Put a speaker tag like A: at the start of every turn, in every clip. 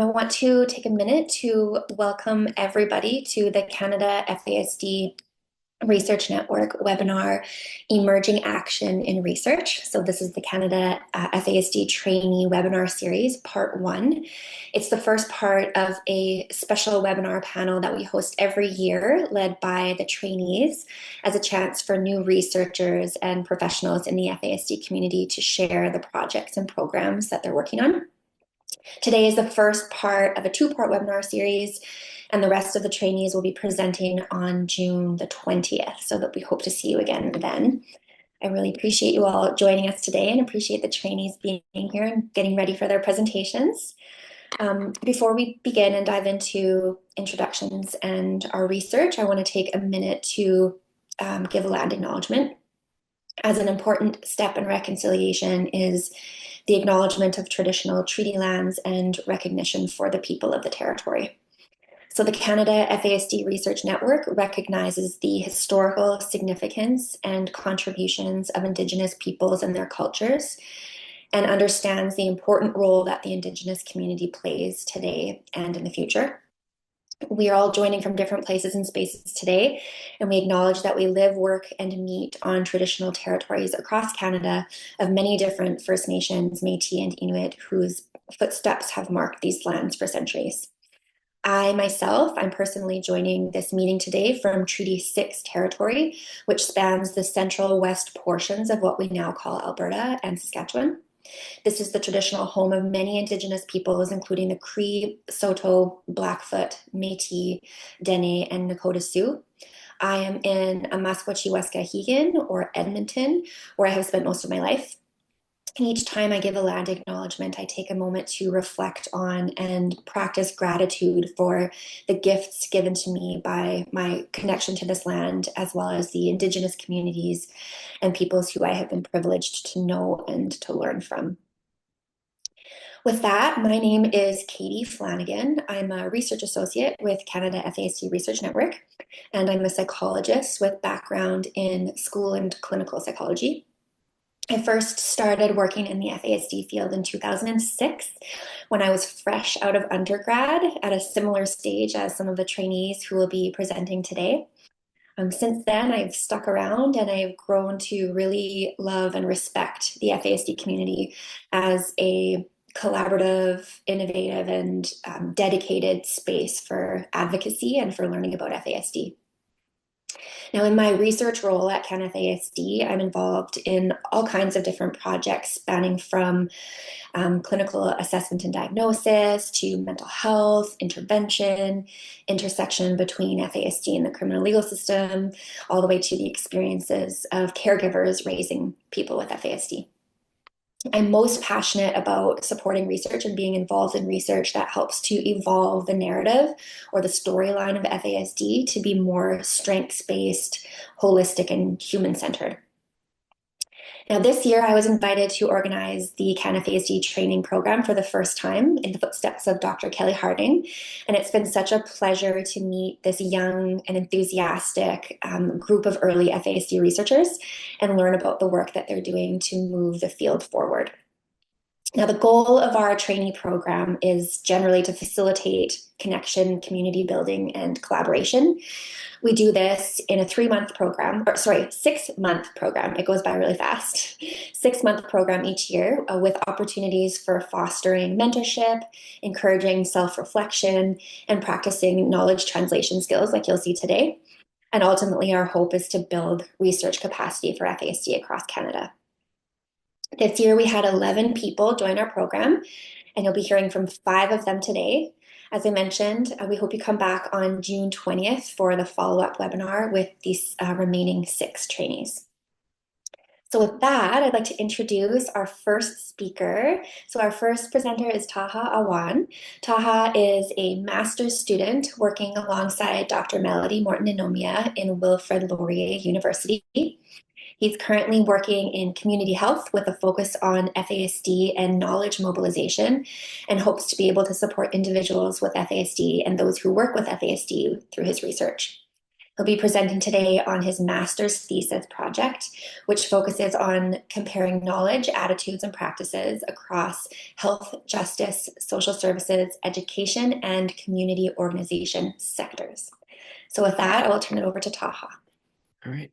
A: I want to take a minute to welcome everybody to the Canada FASD Research Network webinar, Emerging Action in Research. So this is the Canada FASD Trainee Webinar Series, Part 1. It's the first part of a special webinar panel that we host every year, led by the trainees, as a chance for new researchers and professionals in the FASD community to share the projects and programs that they're working on. Today is the first part of a two-part webinar series, and the rest of the trainees will be presenting on June the 20th, so that we hope to see you again then. I really appreciate you all joining us today and appreciate the trainees being here and getting ready for their presentations. Before we begin and dive into introductions and our research, I want to take a minute to give a land acknowledgement. As an important step in reconciliation is the acknowledgement of traditional treaty lands and recognition for the people of the territory. So the Canada FASD Research Network recognizes the historical significance and contributions of Indigenous peoples and their cultures, and understands the important role that the Indigenous community plays today and in the future. We are all joining from different places and spaces today, and we acknowledge that we live, work, and meet on traditional territories across Canada of many different First Nations, Métis, and Inuit whose footsteps have marked these lands for centuries. I'm personally joining this meeting today from Treaty 6 territory, which spans the central west portions of what we now call Alberta and Saskatchewan. This is the traditional home of many Indigenous peoples, including the Cree, Saulteaux, Blackfoot, Métis, Dene, and Nakota Sioux. I am in Amaskwaciwâskahikan, or Edmonton, where I have spent most of my life. And each time I give a land acknowledgement, I take a moment to reflect on and practice gratitude for the gifts given to me by my connection to this land, as well as the Indigenous communities and peoples who I have been privileged to know and to learn from. With that, my name is Katherine Flannigan. I'm a research associate with Canada FASD Research Network, and I'm a psychologist with background in school and clinical psychology. I first started working in the FASD field in 2006 when I was fresh out of undergrad at a similar stage as some of the trainees who will be presenting today. Since then, I've stuck around and I've grown to really love and respect the FASD community as a collaborative, innovative, and dedicated space for advocacy and for learning about FASD. Now, in my research role at CanFASD, I'm involved in all kinds of different projects spanning from clinical assessment and diagnosis to mental health, intervention, intersection between FASD and the criminal legal system, all the way to the experiences of caregivers raising people with FASD. I'm most passionate about supporting research and being involved in research that helps to evolve the narrative or the storyline of FASD to be more strengths-based, holistic, and human-centered. Now, this year, I was invited to organize the CanFASD Training Program for the first time in the footsteps of Dr. Kelly Harding, and it's been such a pleasure to meet this young and enthusiastic group of early FASD researchers and learn about the work that they're doing to move the field forward. Now, the goal of our trainee program is generally to facilitate connection, community building, and collaboration. We do this in a 6-month program. It goes by really fast. 6-month program each year with opportunities for fostering mentorship, encouraging self-reflection, and practicing knowledge translation skills like you'll see today. And ultimately, our hope is to build research capacity for FASD across Canada. This year, we had 11 people join our program, and you'll be hearing from 5 of them today. As I mentioned, we hope you come back on June 20th for the follow-up webinar with these remaining 6 trainees. So with that, I'd like to introduce our first speaker. So our first presenter is Taha Awan. Taha is a master's student working alongside Dr. Melody Morton-Inomia in Wilfrid Laurier University. He's currently working in community health with a focus on FASD and knowledge mobilization, and hopes to be able to support individuals with FASD and those who work with FASD through his research. He'll be presenting today on his master's thesis project, which focuses on comparing knowledge, attitudes, and practices across health, justice, social services, education, and community organization sectors. So with that, I will turn it over to Taha.
B: All right.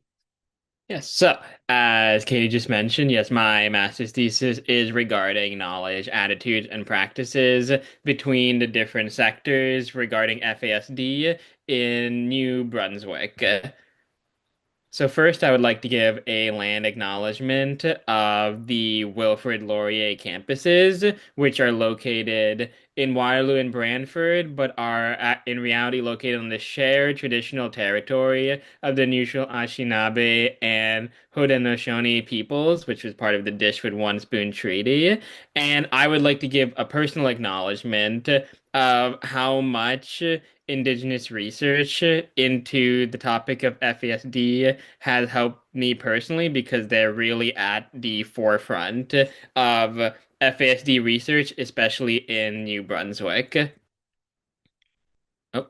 B: Yes. So, as Katie just mentioned, yes, my master's thesis is regarding knowledge, attitudes, and practices between the different sectors regarding FASD in New Brunswick. So first, I would like to give a land acknowledgement of the Wilfrid Laurier campuses, which are located in Waterloo and Brantford, but are in reality located on the shared traditional territory of the neutral Anishinaabe and Haudenosaunee peoples, which was part of the Dishwood One Spoon Treaty. And I would like to give a personal acknowledgement of how much Indigenous research into the topic of FASD has helped me personally because they're really at the forefront of FASD research, especially in New Brunswick. Oh.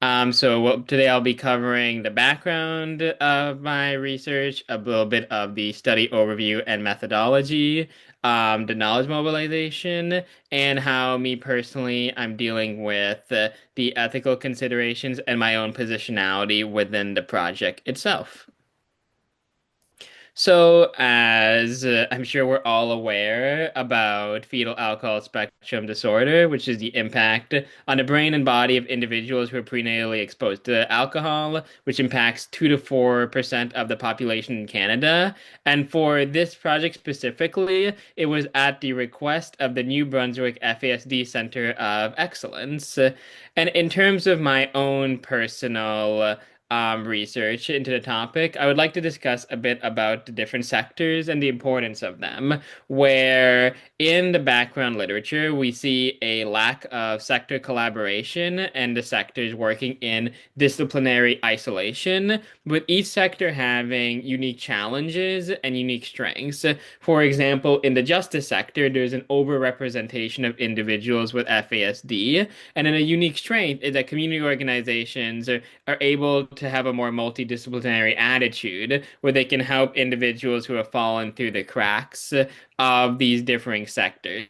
B: Today I'll be covering the background of my research, a little bit of the study overview and methodology, the knowledge mobilization, and how me personally I'm dealing with the ethical considerations and my own positionality within the project itself. So, as I'm sure we're all aware about fetal alcohol spectrum disorder, which is the impact on the brain and body of individuals who are prenatally exposed to alcohol, which impacts 2 to 4% of the population in Canada. And for this project specifically, it was at the request of the New Brunswick FASD Center of Excellence. And in terms of my own personal research into the topic, I would like to discuss a bit about the different sectors and the importance of them, where in the background literature, we see a lack of sector collaboration and the sectors working in disciplinary isolation, with each sector having unique challenges and unique strengths. For example, in the justice sector, there's an overrepresentation of individuals with FASD, and then a unique strength is that community organizations are able to have a more multidisciplinary attitude where they can help individuals who have fallen through the cracks of these differing sectors.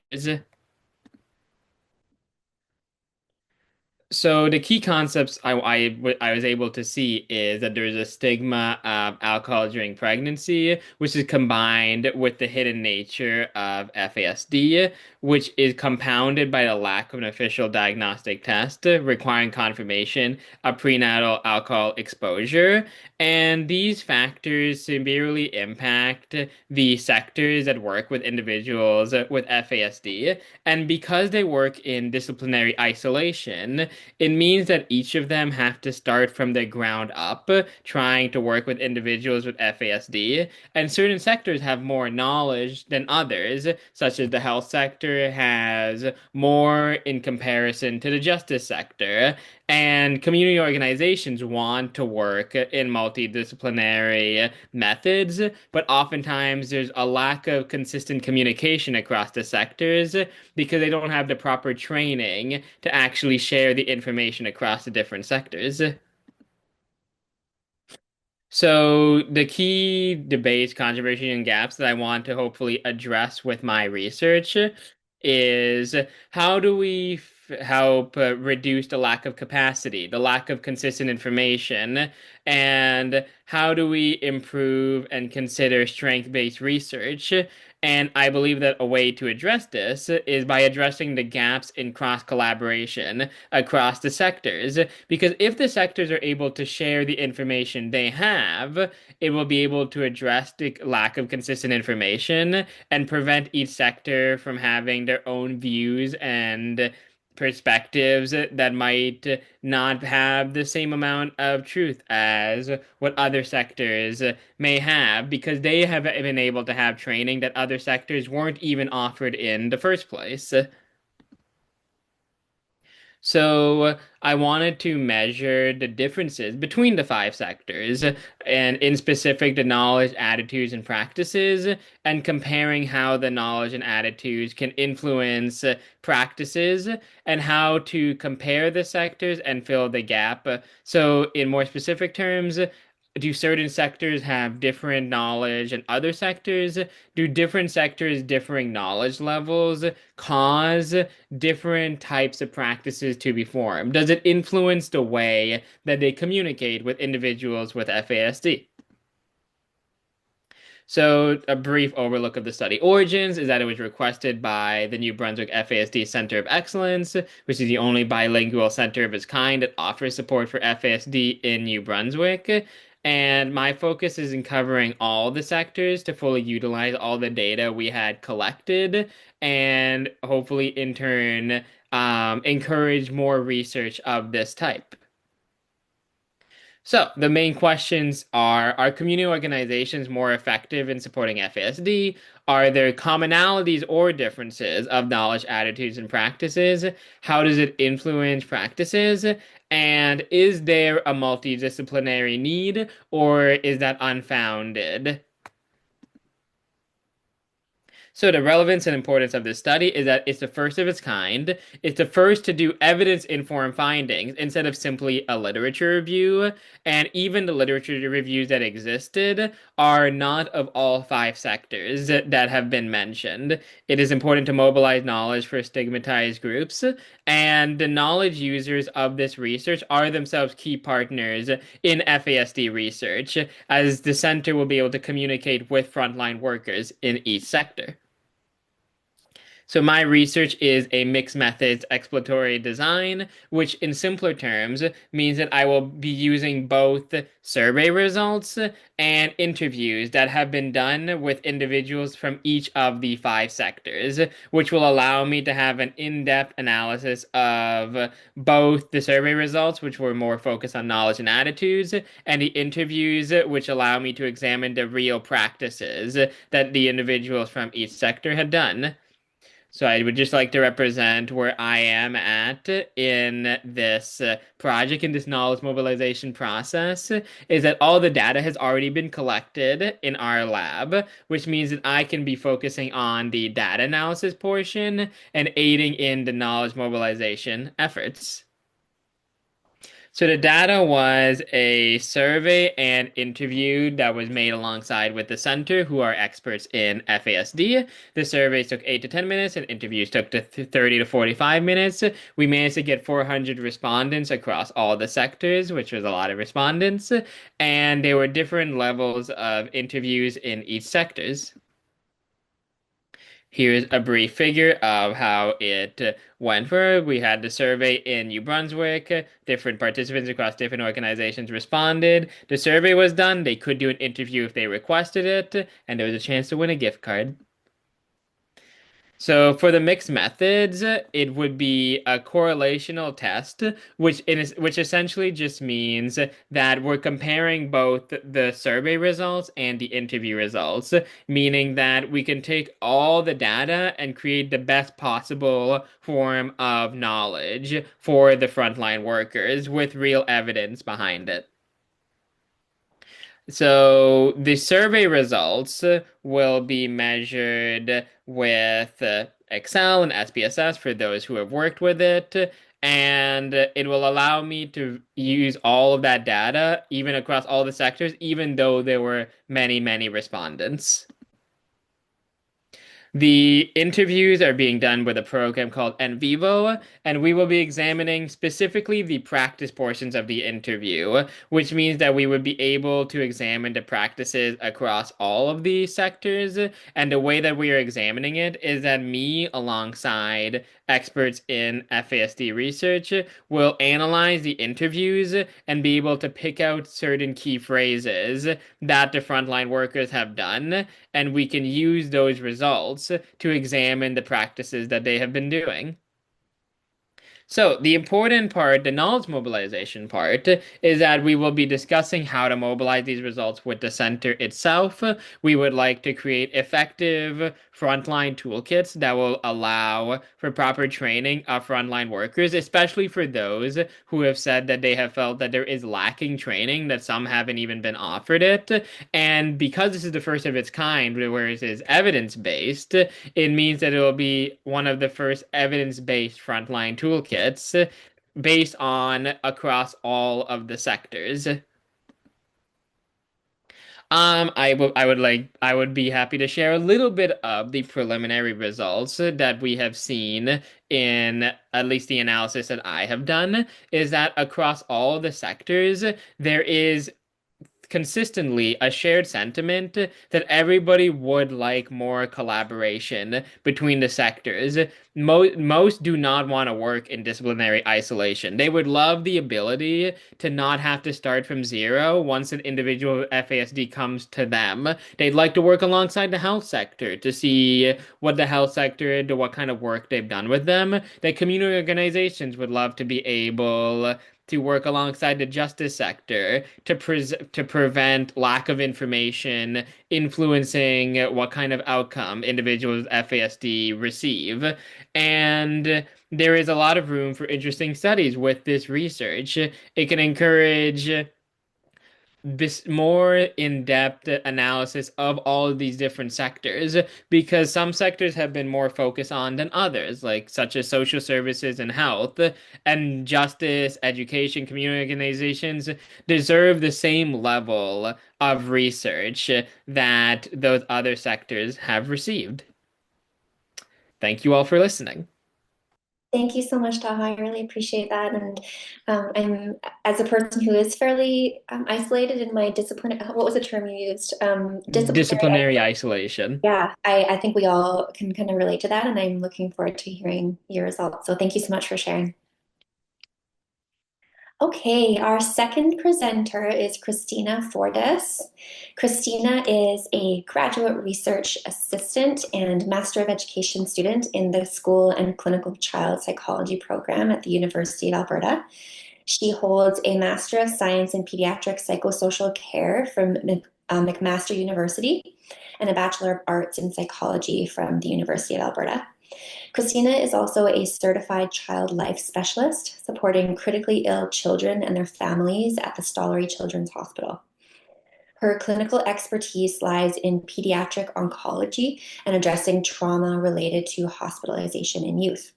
B: So the key concepts I was able to see is that there's a stigma of alcohol during pregnancy, which is combined with the hidden nature of FASD, which is compounded by the lack of an official diagnostic test requiring confirmation of prenatal alcohol exposure. And these factors severely impact the sectors that work with individuals with FASD. And because they work in disciplinary isolation, it means that each of them have to start from the ground up, trying to work with individuals with FASD. And certain sectors have more knowledge than others, such as the health sector has more in comparison to the justice sector. And community organizations want to work in multidisciplinary methods, but oftentimes there's a lack of consistent communication across the sectors because they don't have the proper training to actually share the information across the different sectors. So the key debates, controversy, and gaps that I want to hopefully address with my research is how do we help reduce the lack of capacity, the lack of consistent information, and how do we improve and consider strength-based research? And I believe that a way to address this is by addressing the gaps in cross collaboration across the sectors. Because if the sectors are able to share the information they have, it will be able to address the lack of consistent information and prevent each sector from having their own views and perspectives that might not have the same amount of truth as what other sectors may have because they have been able to have training that other sectors weren't even offered in the first place. So I wanted to measure the differences between the five sectors and in specific the knowledge, attitudes, and practices, and comparing how the knowledge and attitudes can influence practices and how to compare the sectors and fill the gap. So in more specific terms, do certain sectors have different knowledge and other sectors? Do different sectors differing knowledge levels cause different types of practices to be formed? Does it influence the way that they communicate with individuals with FASD? So, a brief overlook of the study origins is that it was requested by the New Brunswick FASD Center of Excellence, which is the only bilingual center of its kind that offers support for FASD in New Brunswick. And my focus is in covering all the sectors to fully utilize all the data we had collected and hopefully, in turn, encourage more research of this type. So, the main questions are community organizations more effective in supporting FASD? Are there commonalities or differences of knowledge, attitudes, and practices? How does it influence practices? And is there a multidisciplinary need or is that unfounded? So the relevance and importance of this study is that it's the first of its kind. It's the first to do evidence-informed findings instead of simply a literature review. And even the literature reviews that existed are not of all five sectors that have been mentioned. It is important to mobilize knowledge for stigmatized groups, and the knowledge users of this research are themselves key partners in FASD research, as the center will be able to communicate with frontline workers in each sector. So my research is a mixed methods exploratory design, which in simpler terms means that I will be using both survey results and interviews that have been done with individuals from each of the five sectors, which will allow me to have an in-depth analysis of both the survey results, which were more focused on knowledge and attitudes, and the interviews, which allow me to examine the real practices that the individuals from each sector had done. So I would just like to represent where I am at in this project, in this knowledge mobilization process, is that all the data has already been collected in our lab, which means that I can be focusing on the data analysis portion and aiding in the knowledge mobilization efforts. So the data was a survey and interview that was made alongside with the center, who are experts in FASD. The surveys took 8 to 10 minutes, and interviews took 30 to 45 minutes. We managed to get 400 respondents across all the sectors, which was a lot of respondents, and there were different levels of interviews in each sectors. Here's a brief figure of how it went for. We had the survey in New Brunswick. Different participants across different organizations responded. The survey was done. They could do an interview if they requested it, and there was a chance to win a gift card. So for the mixed methods, it would be a correlational test, which essentially just means that we're comparing both the survey results and the interview results, meaning that we can take all the data and create the best possible form of knowledge for the frontline workers with real evidence behind it. So the survey results will be measured with Excel and SPSS for those who have worked with it, and it will allow me to use all of that data, even across all the sectors, even though there were many, many respondents. The interviews are being done with a program called NVivo, and we will be examining specifically the practice portions of the interview, which means that we would be able to examine the practices across all of the sectors. And the way that we are examining it is that me, alongside experts in FASD research, will analyze the interviews and be able to pick out certain key phrases that the frontline workers have done, and we can use those results to examine the practices that they have been doing. So, the important part, the knowledge mobilization part, is that we will be discussing how to mobilize these results with the center itself. We would like to create effective frontline toolkits that will allow for proper training of frontline workers, especially for those who have said that they have felt that there is lacking training, that some haven't even been offered it. And because this is the first of its kind, where it is evidence-based, it means that it will be one of the first evidence-based frontline toolkits based on across all of the sectors. I would be happy to share a little bit of the preliminary results that we have seen in at least the analysis that I have done, is that across all the sectors, there is consistently a shared sentiment that everybody would like more collaboration between the sectors. Most do not want to work in disciplinary isolation. They would love the ability to not have to start from zero once an individual FASD comes to them. They'd like to work alongside the health sector to see what the health sector did, what kind of work they've done with them. The community organizations would love to be able to work alongside the justice sector to prevent lack of information influencing what kind of outcome individuals with FASD receive. And there is a lot of room for interesting studies with this research. It can encourage this more in-depth analysis of all of these different sectors, because some sectors have been more focused on than others, like such as social services and health, and justice, education, community organizations deserve the same level of research that those other sectors have received. Thank you all for listening.
A: Thank you so much, Taha. I really appreciate that. And I'm, as a person who is fairly isolated in my discipline, what was the term you used? Disciplinary.
B: Disciplinary isolation.
A: Yeah, I think we all can kind of relate to that. And I'm looking forward to hearing your results. So thank you so much for sharing. Okay, our second presenter is Christina Fordes. Christina is a graduate research assistant and Master of Education student in the School and Clinical Child Psychology program at the University of Alberta. She holds a Master of Science in Pediatric Psychosocial Care from McMaster University and a Bachelor of Arts in Psychology from the University of Alberta. Christina is also a certified child life specialist, supporting critically ill children and their families at the Stollery Children's Hospital. Her clinical expertise lies in pediatric oncology and addressing trauma related to hospitalization in youth.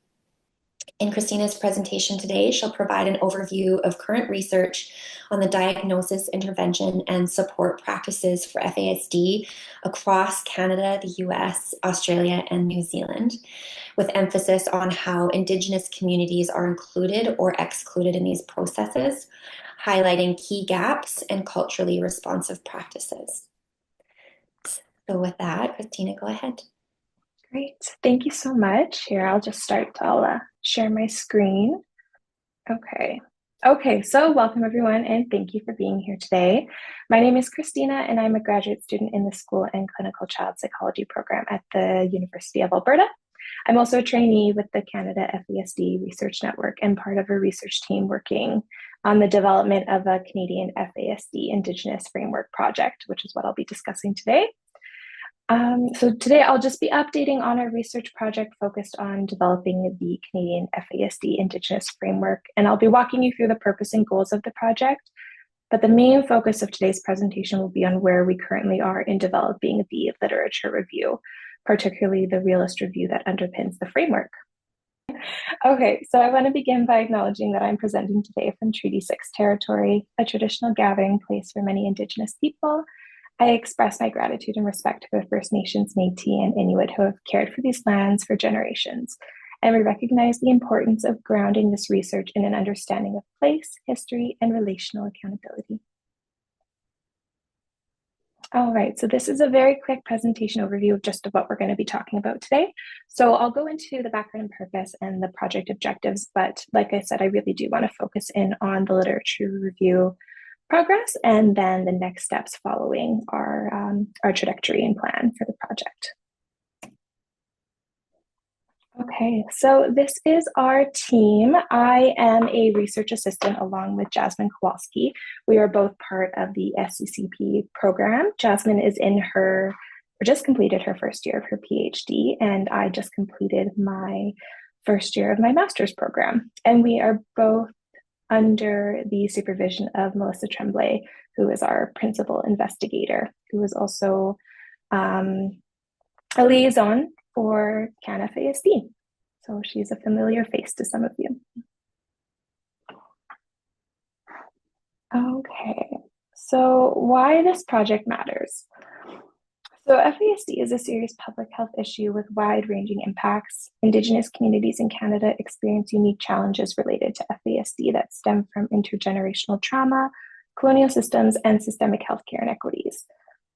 A: In Christina's presentation today, she'll provide an overview of current research on the diagnosis, intervention, and support practices for FASD across Canada, the US, Australia, and New Zealand, with emphasis on how Indigenous communities are included or excluded in these processes, highlighting key gaps and culturally responsive practices. So with that, Christina, go ahead.
C: Great. Thank you so much. Here, I'll just start. I'll share my screen. Okay, so welcome everyone, and thank you for being here today. My name is Christina, and I'm a graduate student in the School and Clinical Child Psychology program at the University of Alberta. I'm also a trainee with the Canada FASD Research Network and part of a research team working on the development of a Canadian FASD Indigenous Framework project, which is what I'll be discussing today. So today I'll just be updating on our research project focused on developing the Canadian FASD Indigenous Framework, and I'll be walking you through the purpose and goals of the project. But the main focus of today's presentation will be on where we currently are in developing the literature review, particularly the realist review that underpins the framework. Okay, so I want to begin by acknowledging that I'm presenting today from Treaty 6 territory, a traditional gathering place for many Indigenous people. I express my gratitude and respect for the First Nations, Métis, and Inuit who have cared for these lands for generations, and we recognize the importance of grounding this research in an understanding of place, history, and relational accountability. All right, so this is a very quick presentation overview of just what we're going to be talking about today. So I'll go into the background and purpose and the project objectives, but like I said, I really do want to focus in on the literature review progress and then the next steps following our trajectory and plan for the project. Okay, so this is our team. I am a research assistant along with Jasmine Kowalski. We are both part of the SCCP program. Jasmine is in her, or just completed her first year of her PhD, and I just completed my first year of my master's program. And we are both under the supervision of Melissa Tremblay, who is our principal investigator, who is also a liaison for CanFASD. So she's a familiar face to some of you. Okay, so why this project matters. So FASD is a serious public health issue with wide-ranging impacts. Indigenous communities in Canada experience unique challenges related to FASD that stem from intergenerational trauma, colonial systems, and systemic healthcare inequities.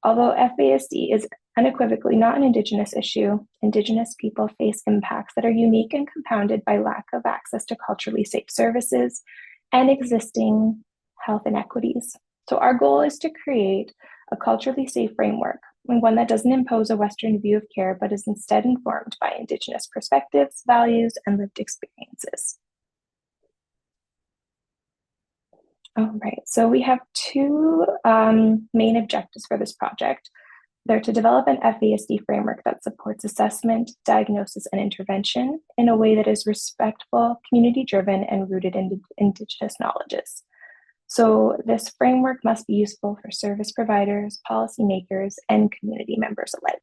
C: Although FASD is unequivocally not an Indigenous issue, Indigenous people face impacts that are unique and compounded by lack of access to culturally safe services and existing health inequities. So our goal is to create a culturally safe framework, and one that doesn't impose a Western view of care, but is instead informed by Indigenous perspectives, values, and lived experiences. All right, so we have two main objectives for this project. They're to develop an FASD framework that supports assessment, diagnosis, and intervention in a way that is respectful, community-driven, and rooted in Indigenous knowledges. So this framework must be useful for service providers, policymakers, and community members alike.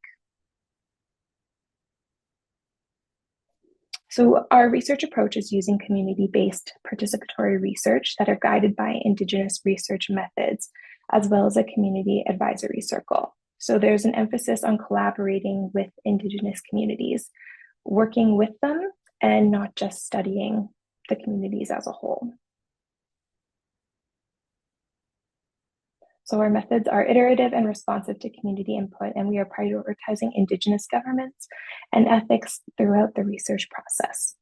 C: So our research approach is using community-based participatory research that are guided by Indigenous research methods, as well as a community advisory circle. So there's an emphasis on collaborating with Indigenous communities, working with them, and not just studying the communities as a whole. So our methods are iterative and responsive to community input, and we are prioritizing Indigenous governments and ethics throughout the research process.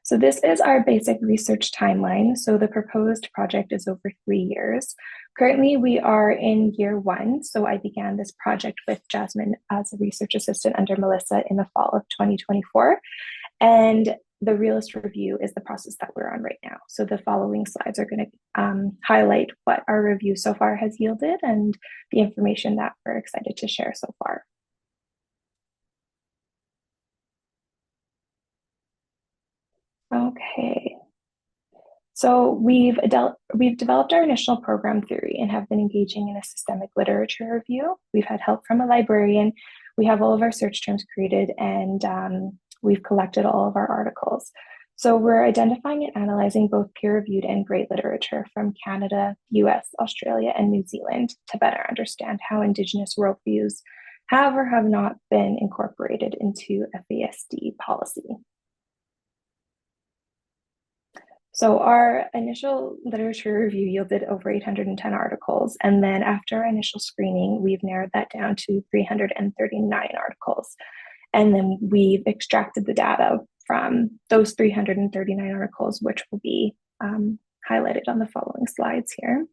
C: So this is our basic research timeline. So the proposed project is over 3 years. Currently, we are in year 1. So I began this project with Jasmine as a research assistant under Melissa in the fall of 2024. And the realist review is the process that we're on right now. So the following slides are going to highlight what our review so far has yielded and the information that we're excited to share so far. Okay. So we've developed our initial program theory and have been engaging in a systemic literature review. We've had help from a librarian. We have all of our search terms created, and we've collected all of our articles. So we're identifying and analyzing both peer-reviewed and great literature from Canada, US, Australia, and New Zealand to better understand how Indigenous worldviews have or have not been incorporated into FASD policy. So our initial literature review yielded over 810 articles, and then after our initial screening, we've narrowed that down to 339 articles. And then we've extracted the data from those 339 articles, which will be highlighted on the following slides here.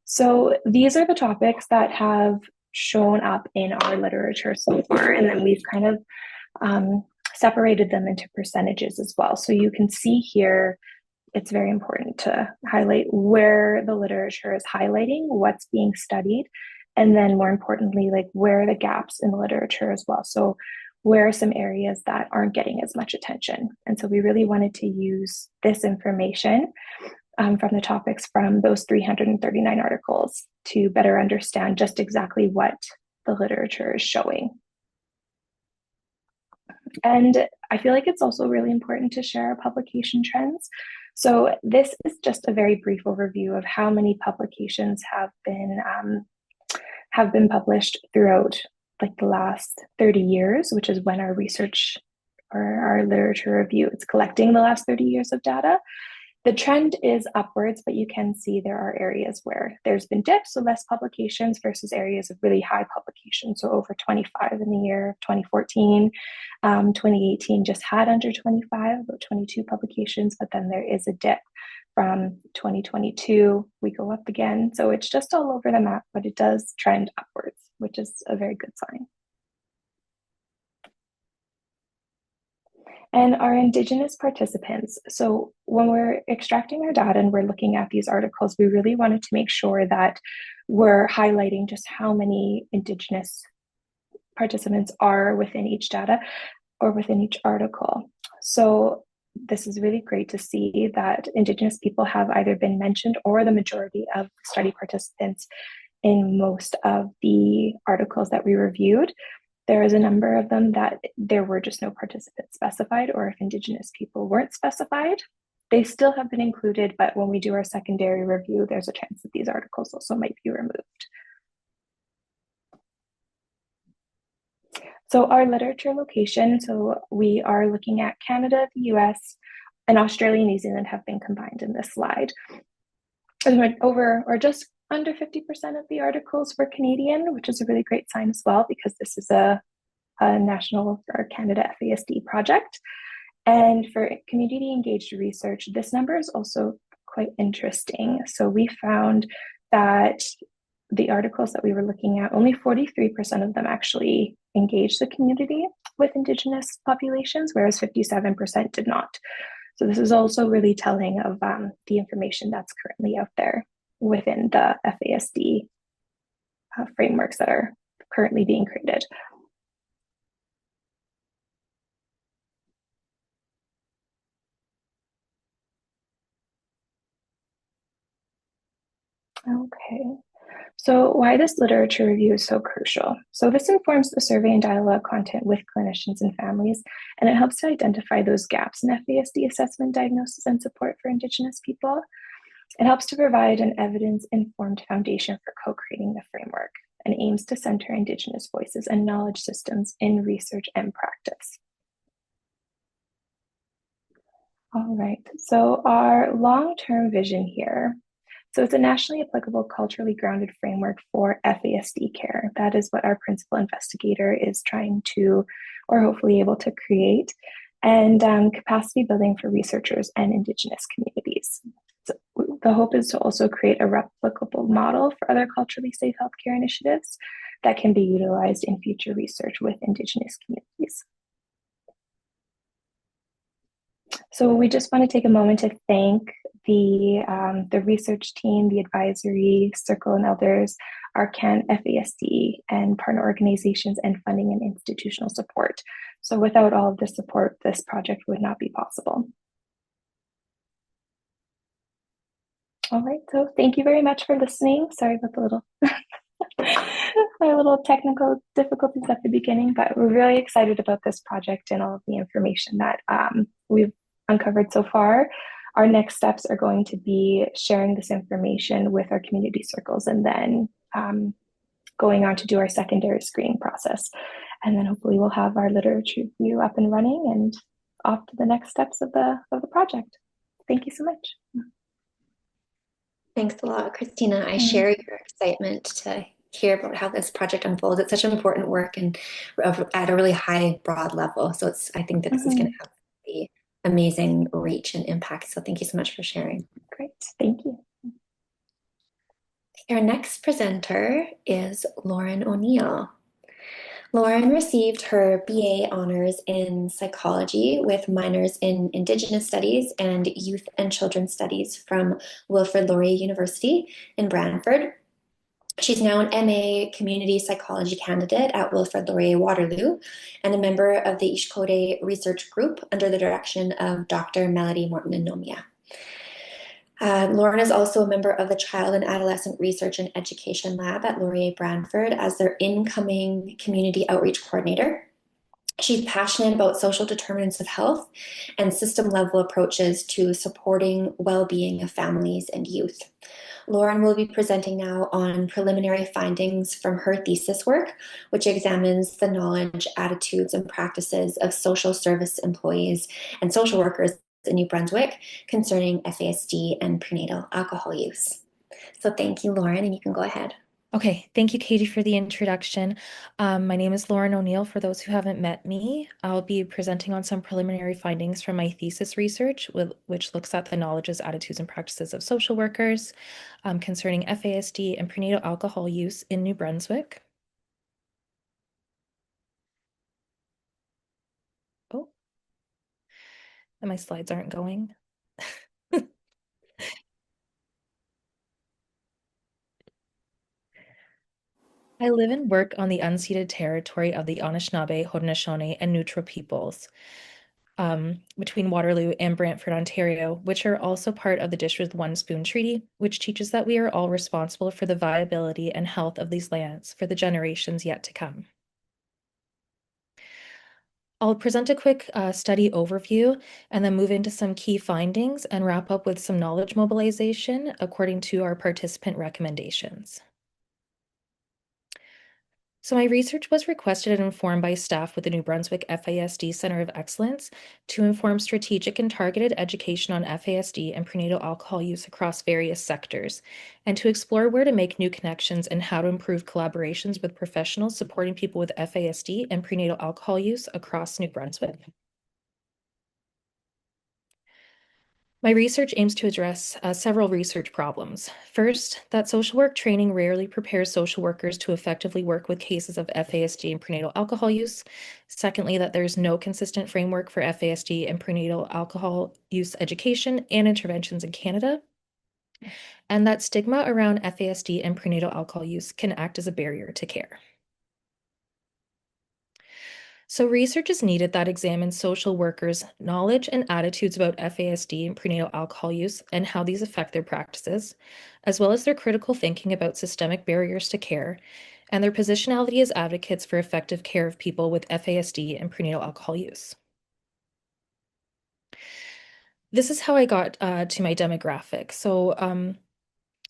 C: So these are the topics that have shown up in our literature so far, and then we've kind of separated them into percentages as well. So you can see here, it's very important to highlight where the literature is highlighting what's being studied, and then more importantly, like where are the gaps in the literature as well. So where are some areas that aren't getting as much attention? And so we really wanted to use this information from the topics from those 339 articles to better understand just exactly what the literature is showing. And I feel like it's also really important to share our publication trends. So this is just a very brief overview of how many publications have been published throughout like the last 30 years, which is when our research or our literature review is collecting the last 30 years of data. The trend is upwards, but you can see there are areas where there's been dips, so less publications versus areas of really high publications. So over 25 in the year 2014, 2018 just had under 25, about 22 publications, but then there is a dip from 2022, we go up again. So it's just all over the map, but it does trend upwards. which is a very good sign. And our Indigenous participants. So when we're extracting our data and we're looking at these articles, we really wanted to make sure that we're highlighting just how many Indigenous participants are within each data or within each article. So this is really great to see that Indigenous people have either been mentioned or the majority of study participants in most of the articles that we reviewed. There is a number of them that there were just no participants specified, or if Indigenous people weren't specified, they still have been included, but when we do our secondary review, there's a chance that these articles also might be removed. So our literature location, so we are looking at Canada, the US, and Australia and New Zealand have been combined in this slide. Over or just under 50% of the articles were Canadian, which is a really great sign as well, because this is a national or Canada FASD project. And for community engaged research, this number is also quite interesting. So we found that the articles that we were looking at, only 43% of them actually engaged the community with Indigenous populations, whereas 57% did not. So this is also really telling of the information that's currently out there within the FASD frameworks that are currently being created. Okay, so why this literature review is so crucial. So this informs the survey and dialogue content with clinicians and families, and it helps to identify those gaps in FASD assessment, diagnosis, and support for Indigenous people. It helps to provide an evidence-informed foundation for co-creating the framework and aims to center Indigenous voices and knowledge systems in research and practice. All right, so our long-term vision here. So it's a nationally applicable, culturally grounded framework for FASD care. That is what our principal investigator is trying to, or hopefully able to create, and capacity building for researchers and Indigenous communities. So the hope is to also create a replicable model for other culturally safe healthcare initiatives that can be utilized in future research with Indigenous communities. So we just want to take a moment to thank the research team, the advisory circle and elders, our CanFASD and partner organizations, and funding and institutional support. So without all of this support, this project would not be possible. All right, so thank you very much for listening. Sorry about the little my little technical difficulties at the beginning, but we're really excited about this project and all of the information that we've uncovered so far. Our next steps are going to be sharing this information with our community circles, and then going on to do our secondary screening process. And then hopefully we'll have our literature review up and running and off to the next steps of the project. Thank you so much.
A: Thanks a lot, Christina. I share your excitement to hear about how this project unfolds. It's such important work and at a really high, broad level. So I think that this is going to have the amazing reach and impact. So thank you so much for sharing.
C: Great, thank you.
A: Our next presenter is Lauren O'Neill. Lauren received her BA honors in psychology with minors in Indigenous Studies and Youth and Children's Studies from Wilfrid Laurier University in Brantford. She's now an MA Community Psychology candidate at Wilfrid Laurier Waterloo and a member of the Ishkode Research Group under the direction of Dr. Melody Morton-Anomia. Lauren is also a member of the Child and Adolescent Research and Education Lab at Laurier Brantford as their incoming community outreach coordinator. She's passionate about social determinants of health and system-level approaches to supporting well-being of families and youth. Lauren will be presenting now on preliminary findings from her thesis work, which examines the knowledge, attitudes, and practices of social service employees and social workers in New Brunswick concerning FASD and prenatal alcohol use. So thank you, Lauren, and you can go ahead.
D: Okay, thank you, Katie, for the introduction. My name is Lauren O'Neill. For those who haven't met me, I'll be presenting on some preliminary findings from my thesis research, which looks at the knowledges, attitudes, and practices of social workers concerning FASD and prenatal alcohol use in New Brunswick. and my slides aren't going. I live and work on the unceded territory of the Anishinaabe, Haudenosaunee, and Neutral peoples between Waterloo and Brantford, Ontario, which are also part of the Dish with One Spoon Treaty, which teaches that we are all responsible for the viability and health of these lands for the generations yet to come. I'll present a quick study overview and then move into some key findings and wrap up with some knowledge mobilization according to our participant recommendations. So my research was requested and informed by staff with the New Brunswick FASD Center of Excellence to inform strategic and targeted education on FASD and prenatal alcohol use across various sectors, and to explore where to make new connections and how to improve collaborations with professionals supporting people with FASD and prenatal alcohol use across New Brunswick. My research aims to address several research problems. First, that social work training rarely prepares social workers to effectively work with cases of FASD and prenatal alcohol use. Secondly, that there's no consistent framework for FASD and prenatal alcohol use education and interventions in Canada. And that stigma around FASD and prenatal alcohol use can act as a barrier to care. So research is needed that examines social workers' knowledge and attitudes about FASD and prenatal alcohol use and how these affect their practices, as well as their critical thinking about systemic barriers to care and their positionality as advocates for effective care of people with FASD and prenatal alcohol use. This is how I got to my demographic. So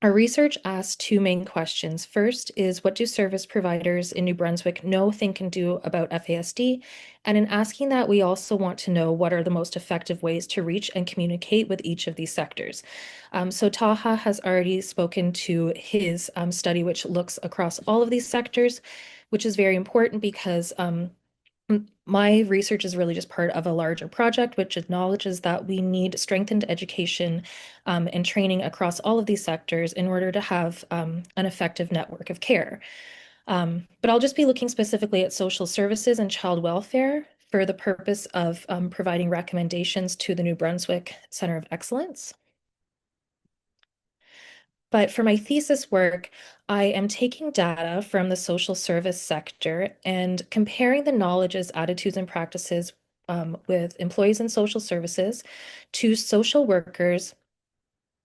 D: our research asked two main questions. First is, what do service providers in New Brunswick know, think, and do about FASD? And in asking that, we also want to know what are the most effective ways to reach and communicate with each of these sectors. So Taha has already spoken to his study, which looks across all of these sectors, which is very important because my research is really just part of a larger project, which acknowledges that we need strengthened education and training across all of these sectors in order to have an effective network of care. But I'll just be looking specifically at social services and child welfare for the purpose of providing recommendations to the New Brunswick Center of Excellence. But for my thesis work, I am taking data from the social service sector and comparing the knowledges, attitudes, and practices with employees in social services to social workers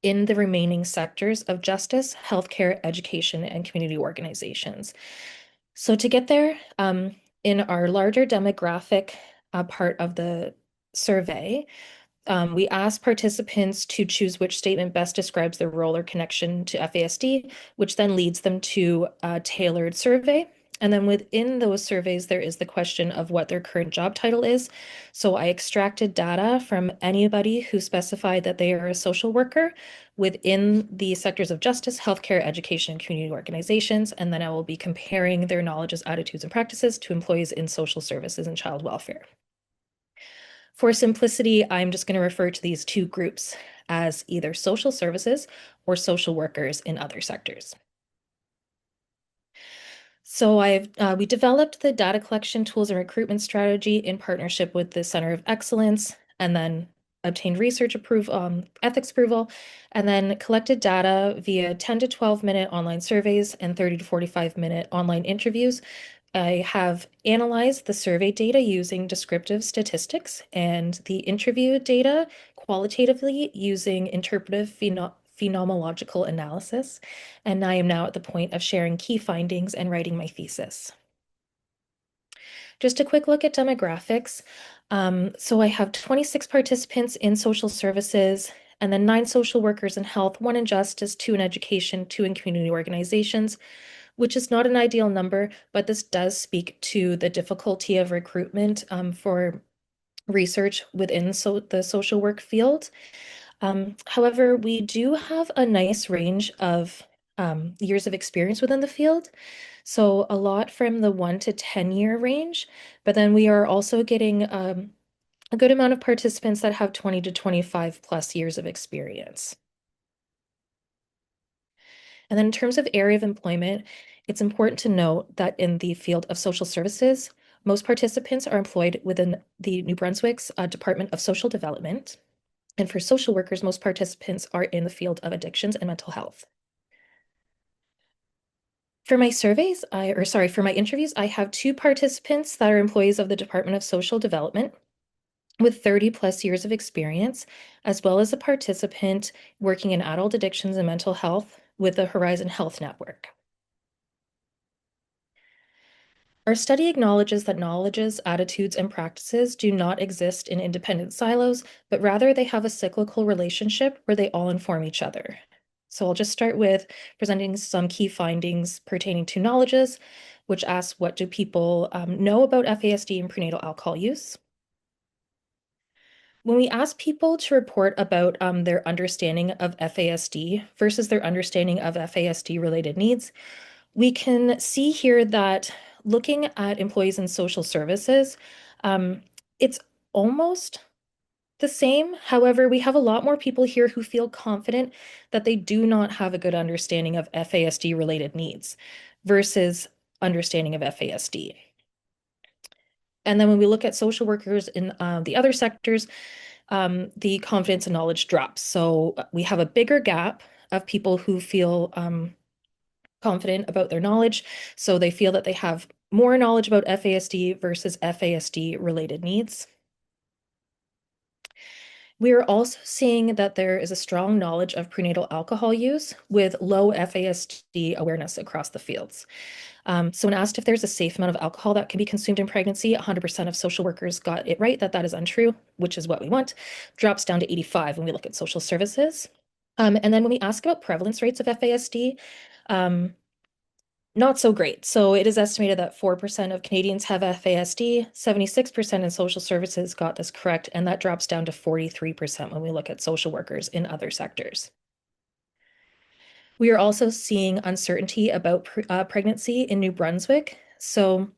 D: in the remaining sectors of justice, healthcare, education, and community organizations. So to get there, in our larger demographic part of the survey, we asked participants to choose which statement best describes their role or connection to FASD, which then leads them to a tailored survey. And then within those surveys, there is the question of what their current job title is. So I extracted data from anybody who specified that they are a social worker within the sectors of justice, healthcare, education, and community organizations. And then I will be comparing their knowledges, attitudes, and practices to employees in social services and child welfare. For simplicity, I'm just going to refer to these two groups as either social services or social workers in other sectors. So we developed the data collection tools and recruitment strategy in partnership with the Center of Excellence, and then obtained research approval, ethics approval, and then collected data via 10 to 12 minute online surveys and 30 to 45 minute online interviews. I have analyzed the survey data using descriptive statistics and the interview data qualitatively using interpretive phenomenological analysis. And I am now at the point of sharing key findings and writing my thesis. Just a quick look at demographics. So I have 26 participants in social services, and then 9 social workers in health, 1 in justice, 2 in education, 2 in community organizations, which is not an ideal number, but this does speak to the difficulty of recruitment for research within the social work field. However, we do have a nice range of years of experience within the field. So a lot from the 1 to 10 year range, but then we are also getting a good amount of participants that have 20 to 25 plus years of experience. And then in terms of area of employment, it's important to note that in the field of social services, Most participants are employed within the New Brunswick's Department of Social Development. And for social workers, most participants are in the field of addictions and mental health. For my for my interviews, I have 2 participants that are employees of the Department of Social Development with 30 plus years of experience, as well as a participant working in adult addictions and mental health with the Horizon Health Network. Our study acknowledges that knowledges, attitudes, and practices do not exist in independent silos, but rather they have a cyclical relationship where they all inform each other. So I'll just start with presenting some key findings pertaining to knowledges, which asks what do people know about FASD and prenatal alcohol use? When we ask people to report about their understanding of FASD versus their understanding of FASD-related needs, we can see here that looking at employees in social services, it's almost the same. However, we have a lot more people here who feel confident that they do not have a good understanding of FASD-related needs versus understanding of FASD. And then when we look at social workers in the other sectors, the confidence and knowledge drops. So we have a bigger gap of people who feel confident about their knowledge. So they feel that they have more knowledge about FASD versus FASD related needs. We are also seeing that there is a strong knowledge of prenatal alcohol use with low FASD awareness across the fields. So when asked if there's a safe amount of alcohol that can be consumed in pregnancy, 100% of social workers got it right that that is untrue, which is what we want. Drops down to 85 when we look at social services. And then when we ask about prevalence rates of FASD, not so great. So it is estimated that 4% of Canadians have FASD, 76% in social services got this correct, and that drops down to 43% when we look at social workers in other sectors. We are also seeing uncertainty about pregnancy in New Brunswick. So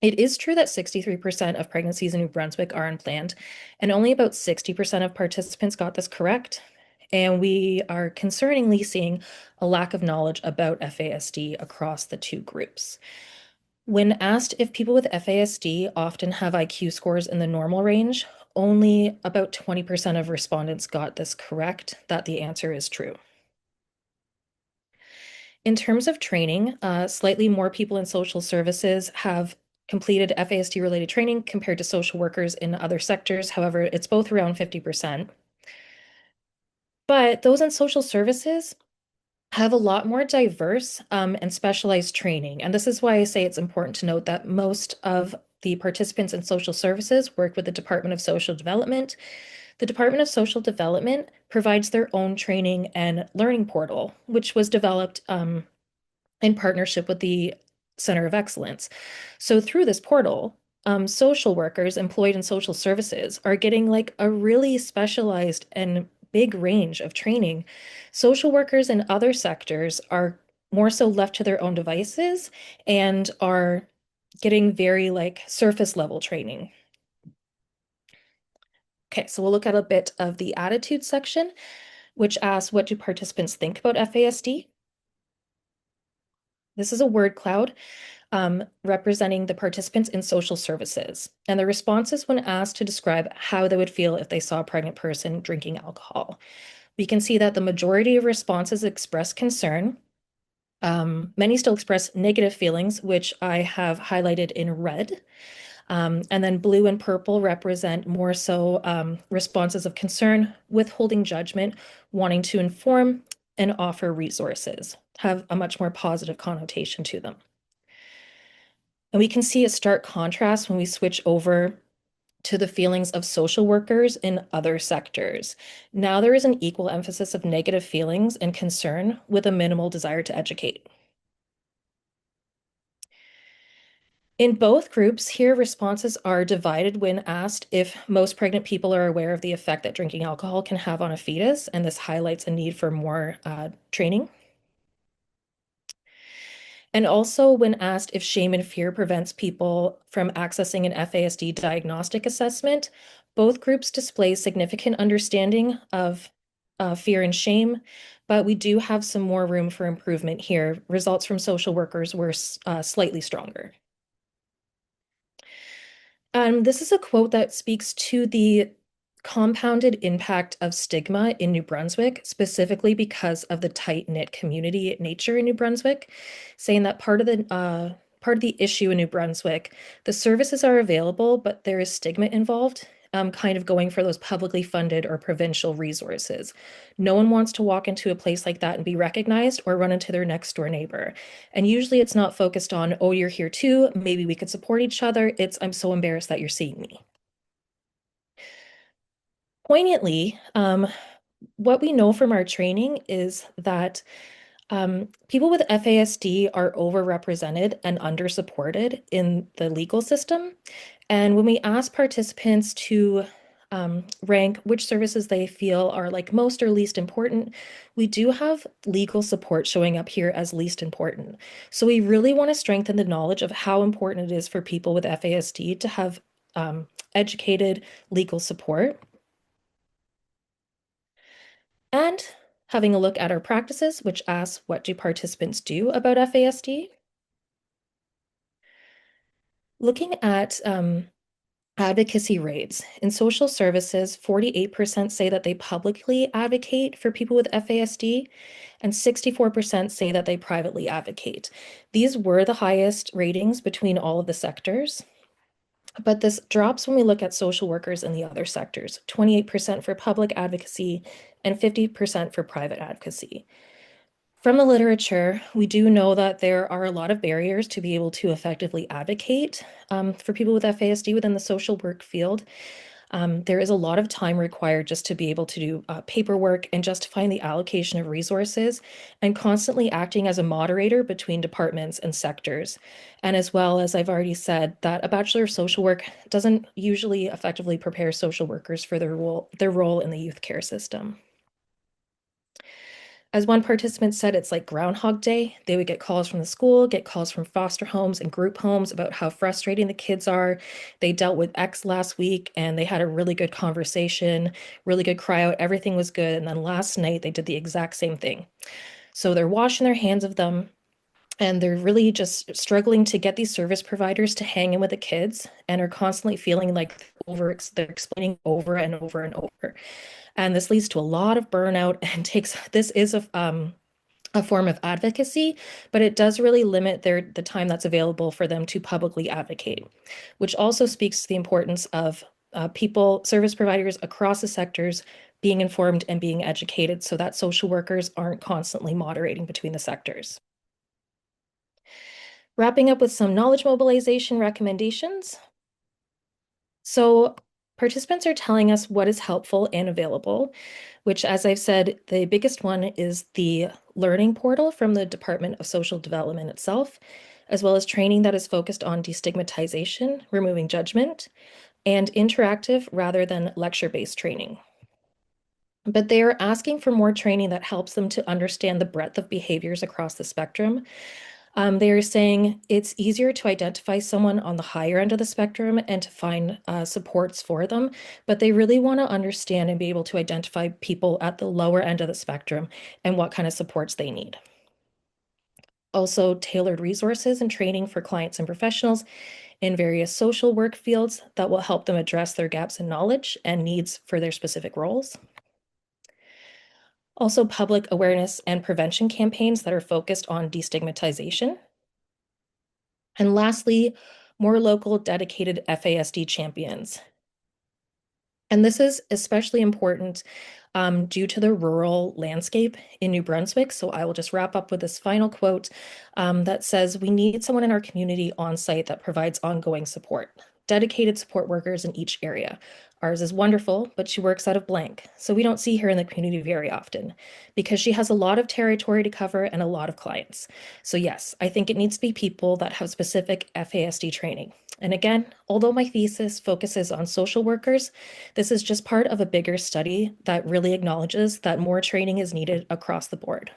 D: it is true that 63% of pregnancies in New Brunswick are unplanned, and only about 60% of participants got this correct. And we are concerningly seeing a lack of knowledge about FASD across the 2 groups. When asked if people with FASD often have IQ scores in the normal range, only about 20% of respondents got this correct, that the answer is true. In terms of training, slightly more people in social services have completed FASD-related training compared to social workers in other sectors. However, it's both around 50%. But those in social services have a lot more diverse and specialized training. And this is why I say it's important to note that most of the participants in social services work with the Department of Social Development. The Department of Social Development provides their own training and learning portal, which was developed in partnership with the Center of Excellence. So through this portal, social workers employed in social services are getting like a really specialized and big range of training. Social workers in other sectors are more so left to their own devices and are getting very like surface level training. Okay, so we'll look at a bit of the attitude section, which asks, what do participants think about FASD? This is a word cloud representing the participants in social services. And the responses when asked to describe how they would feel if they saw a pregnant person drinking alcohol. We can see that the majority of responses express concern. Many still express negative feelings, which I have highlighted in red. And then blue and purple represent more so responses of concern, withholding judgment, wanting to inform and offer resources, have a much more positive connotation to them. And we can see a stark contrast when we switch over to the feelings of social workers in other sectors. Now there is an equal emphasis of negative feelings and concern with a minimal desire to educate. In both groups here, responses are divided when asked if most pregnant people are aware of the effect that drinking alcohol can have on a fetus, and this highlights a need for more training. And also when asked if shame and fear prevents people from accessing an FASD diagnostic assessment, both groups display significant understanding of fear and shame, but we do have some more room for improvement here. Results from social workers were slightly stronger. This is a quote that speaks to the compounded impact of stigma in New Brunswick, specifically because of the tight-knit community nature in New Brunswick, saying that part of the issue in New Brunswick, the services are available, but there is stigma involved, kind of going for those publicly funded or provincial resources. No one wants to walk into a place like that and be recognized or run into their next door neighbor. And usually it's not focused on, oh, you're here too, maybe we could support each other. It's, I'm so embarrassed that you're seeing me. Poignantly, what we know from our training is that people with FASD are overrepresented and undersupported in the legal system. And when we ask participants to rank which services they feel are like most or least important, we do have legal support showing up here as least important. So we really want to strengthen the knowledge of how important it is for people with FASD to have educated legal support. And having a look at our practices, which asks, what do participants do about FASD? Looking at advocacy rates. In social services, 48% say that they publicly advocate for people with FASD, and 64% say that they privately advocate. These were the highest ratings between all of the sectors. But this drops when we look at social workers in the other sectors, 28% for public advocacy and 50% for private advocacy. From the literature, we do know that there are a lot of barriers to be able to effectively advocate for people with FASD within the social work field. There is a lot of time required just to be able to do paperwork and justifying the allocation of resources and constantly acting as a moderator between departments and sectors. And as well as I've already said, that a Bachelor of Social Work doesn't usually effectively prepare social workers for their role in the youth care system. As one participant said, it's like Groundhog Day. They would get calls from the school, get calls from foster homes and group homes about how frustrating the kids are. They dealt with X last week and they had a really good conversation, really good cry out. Everything was good. And then last night they did the exact same thing. So they're washing their hands of them and they're really just struggling to get these service providers to hang in with the kids and are constantly feeling like they're explaining over and over and over. And this leads to a lot of burnout and this is a form of advocacy, but it does really limit the time that's available for them to publicly advocate, which also speaks to the importance of service providers across the sectors being informed and being educated so that social workers aren't constantly moderating between the sectors. Wrapping up with some knowledge mobilization recommendations. So participants are telling us what is helpful and available, which, as I've said, the biggest one is the learning portal from the Department of Social Development itself, as well as training that is focused on destigmatization, removing judgment, and interactive rather than lecture-based training. But they are asking for more training that helps them to understand the breadth of behaviors across the spectrum. They are saying it's easier to identify someone on the higher end of the spectrum and to find supports for them, but they really want to understand and be able to identify people at the lower end of the spectrum and what kind of supports they need. Also, tailored resources and training for clients and professionals in various social work fields that will help them address their gaps in knowledge and needs for their specific roles. Also, public awareness and prevention campaigns that are focused on destigmatization. And lastly, more local dedicated FASD champions. And this is especially important due to the rural landscape in New Brunswick. So I will just wrap up with this final quote that says, we need someone in our community on site that provides ongoing support, dedicated support workers in each area. Ours is wonderful, but she works out of blank. So we don't see her in the community very often because she has a lot of territory to cover and a lot of clients. So yes, I think it needs to be people that have specific FASD training. And again, although my thesis focuses on social workers, this is just part of a bigger study that really acknowledges that more training is needed across the board.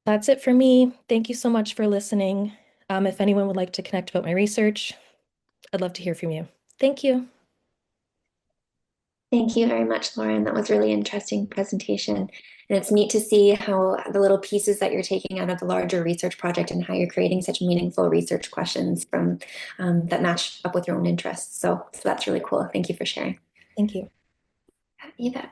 D: That's it for me. Thank you so much for listening. If anyone would like to connect about my research, I'd love to hear from you. Thank you.
A: Thank you very much, Lauren. That was a really interesting presentation. And it's neat to see how the little pieces that you're taking out of the larger research project and how you're creating such meaningful research questions from that match up with your own interests. So that's really cool. Thank you for sharing.
D: Thank you.
A: You bet.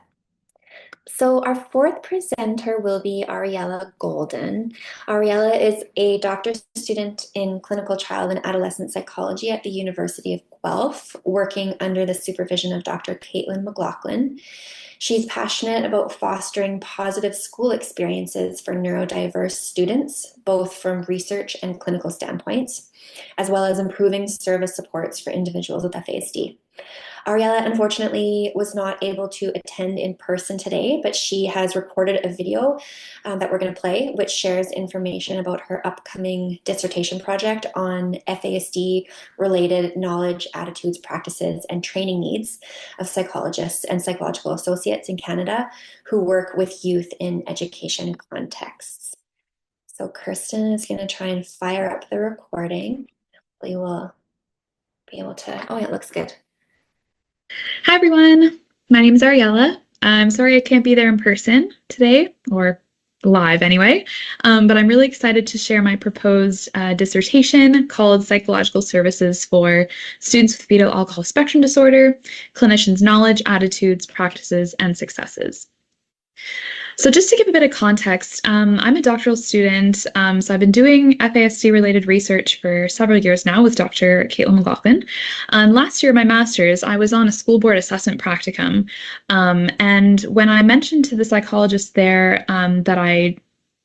A: So our fourth presenter will be Ariella Golden. Ariella is a doctorate student in clinical child and adolescent psychology at the University of Guelph, working under the supervision of Dr. Caitlin McLaughlin. She's passionate about fostering positive school experiences for neurodiverse students, both from research and clinical standpoints, as well as improving service supports for individuals with FASD. Ariella, unfortunately, was not able to attend in person today, but she has recorded a video that we're going to play, which shares information about her upcoming dissertation project on FASD-related knowledge, attitudes, practices, and training needs of psychologists and psychological associates in Canada who work with youth in education contexts. So Kirsten is going to try and fire up the recording. We will be able to, oh, it looks good.
E: Hi everyone, my name is Ariella. I'm sorry I can't be there in person today, or live anyway, but I'm really excited to share my proposed dissertation called Psychological Services for Students with Fetal Alcohol Spectrum Disorder, Clinicians' Knowledge, Attitudes, Practices, and Successes. So just to give a bit of context, I'm a doctoral student, so I've been doing FASD-related research for several years now with Dr. Caitlin McLaughlin. Last year, my master's, I was on a school board assessment practicum, and when I mentioned to the psychologists there that I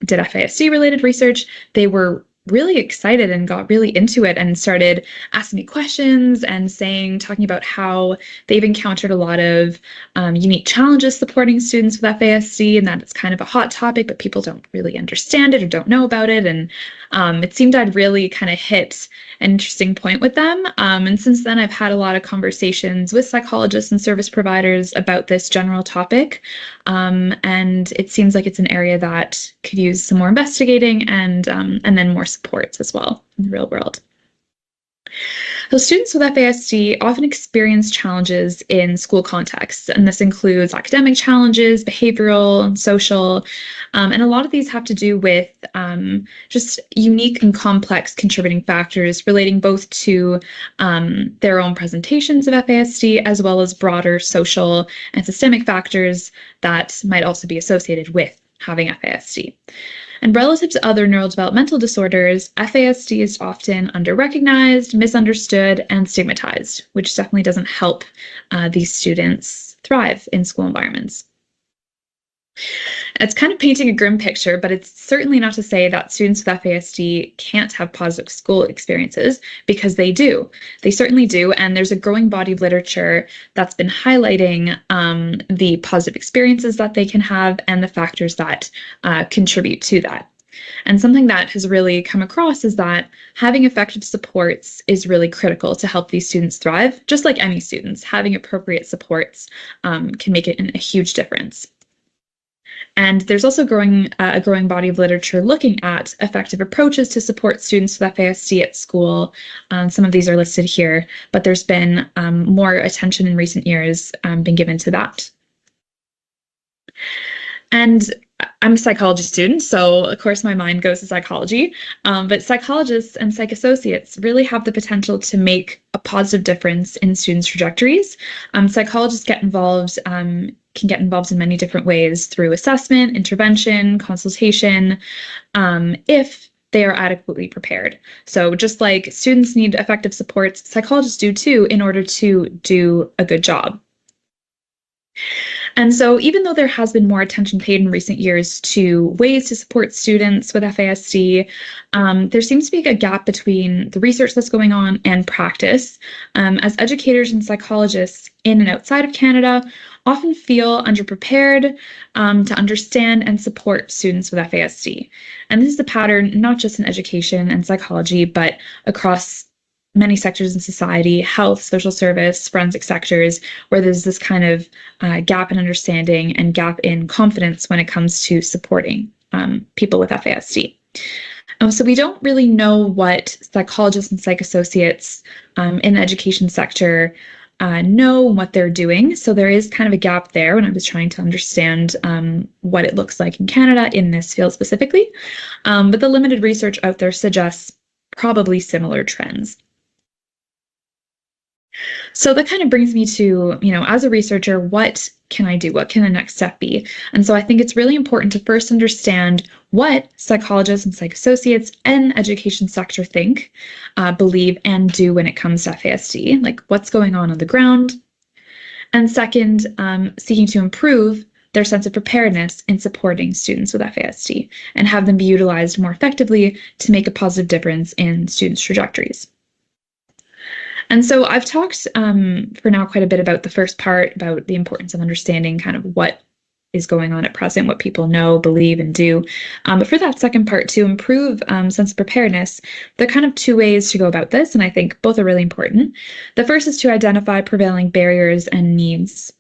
E: did FASD-related research, they were really excited and got really into it and started asking me questions and talking about how they've encountered a lot of unique challenges supporting students with FASD, and that it's kind of a hot topic, but people don't really understand it or don't know about it. And it seemed I'd really kind of hit an interesting point with them. And since then, I've had a lot of conversations with psychologists and service providers about this general topic. And it seems like it's an area that could use some more investigating and then more supports as well in the real world. So students with FASD often experience challenges in school contexts, and this includes academic challenges, behavioral and social, and a lot of these have to do with just unique and complex contributing factors relating both to their own presentations of FASD as well as broader social and systemic factors that might also be associated with having FASD. And relative to other neurodevelopmental disorders, FASD is often under-recognized, misunderstood, and stigmatized, which definitely doesn't help these students thrive in school environments. It's kind of painting a grim picture, but it's certainly not to say that students with FASD can't have positive school experiences, because they do. They certainly do, and there's a growing body of literature that's been highlighting the positive experiences that they can have and the factors that contribute to that. And something that has really come across is that having effective supports is really critical to help these students thrive. Just like any students, having appropriate supports can make it a huge difference. And there's also a growing body of literature looking at effective approaches to support students with FASD at school. Some of these are listed here, but there's been more attention in recent years been given to that. And I'm a psychology student, so of course my mind goes to psychology, but psychologists and psych associates really have the potential to make a positive difference in students' trajectories. Psychologists can get involved in many different ways through assessment, intervention, consultation, if they are adequately prepared. So just like students need effective supports, psychologists do too in order to do a good job. And so even though there has been more attention paid in recent years to ways to support students with FASD, there seems to be a gap between the research that's going on and practice, as educators and psychologists in and outside of Canada often feel underprepared to understand and support students with FASD. And this is a pattern not just in education and psychology, but across many sectors in society, health, social service, forensic sectors, where there's this kind of gap in understanding and gap in confidence when it comes to supporting people with FASD. So we don't really know what psychologists and psych associates in the education sector know what they're doing. So there is kind of a gap there when I was trying to understand what it looks like in Canada in this field specifically. But the limited research out there suggests probably similar trends. So that kind of brings me to, as a researcher, what can I do? What can the next step be? And so I think it's really important to first understand what psychologists and psych associates and education sector think, believe, and do when it comes to FASD, like what's going on the ground. And second, seeking to improve their sense of preparedness in supporting students with FASD and have them be utilized more effectively to make a positive difference in students' trajectories. And so I've talked for now quite a bit about the first part, about the importance of understanding kind of what is going on at present, what people know, believe, and do. But for that second part, to improve sense of preparedness, there are kind of two ways to go about this, and I think both are really important. The first is to identify prevailing barriers and needs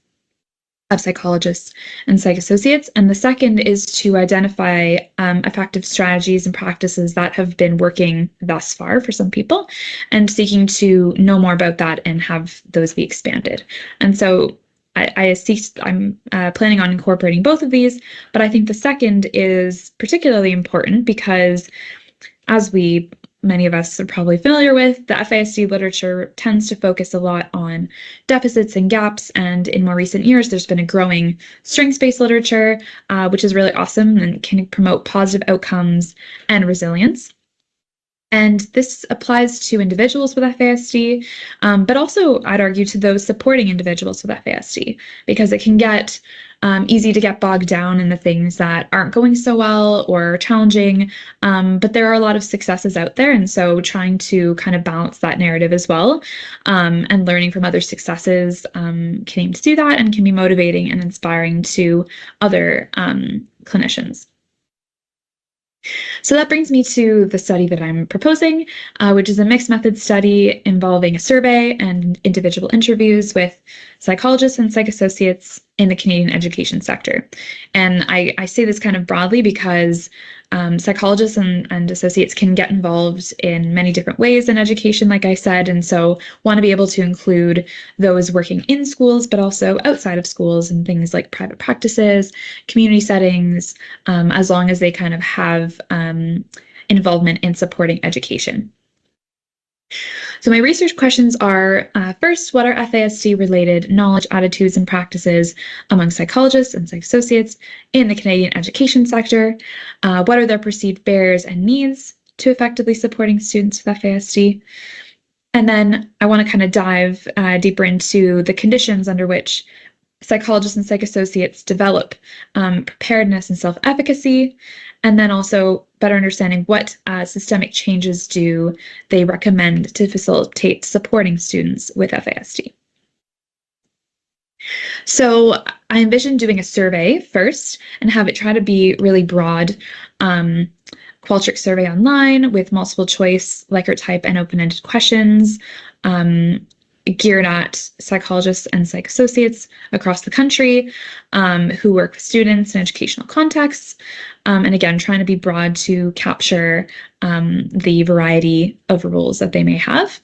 E: of psychologists and psych associates, and the second is to identify effective strategies and practices that have been working thus far for some people, and seeking to know more about that and have those be expanded. And so I'm planning on incorporating both of these, but I think the second is particularly important because, as many of us are probably familiar with, the FASD literature tends to focus a lot on deficits and gaps, and in more recent years, there's been a growing strengths-based literature, which is really awesome and can promote positive outcomes and resilience. And this applies to individuals with FASD, but also, I'd argue, to those supporting individuals with FASD, because it can get easy to get bogged down in the things that aren't going so well or challenging, but there are a lot of successes out there, and so trying to kind of balance that narrative as well, and learning from other successes can aim to do that and can be motivating and inspiring to other clinicians. So that brings me to the study that I'm proposing, which is a mixed method study involving a survey and individual interviews with psychologists and psych associates in the Canadian education sector. And I say this kind of broadly because psychologists and associates can get involved in many different ways in education, like I said, and so want to be able to include those working in schools, but also outside of schools in things like private practices, community settings, as long as they kind of have involvement in supporting education. So my research questions are, first, what are FASD-related knowledge, attitudes, and practices among psychologists and psych associates in the Canadian education sector? What are their perceived barriers and needs to effectively supporting students with FASD? And then I want to kind of dive deeper into the conditions under which psychologists and psych associates develop preparedness and self-efficacy, and then also better understanding what systemic changes do they recommend to facilitate supporting students with FASD. So I envision doing a survey first and have it try to be really broad, Qualtrics survey online with multiple choice, Likert type, and open-ended questions, geared at psychologists and psych associates across the country who work with students in educational contexts. And again, trying to be broad to capture the variety of roles that they may have.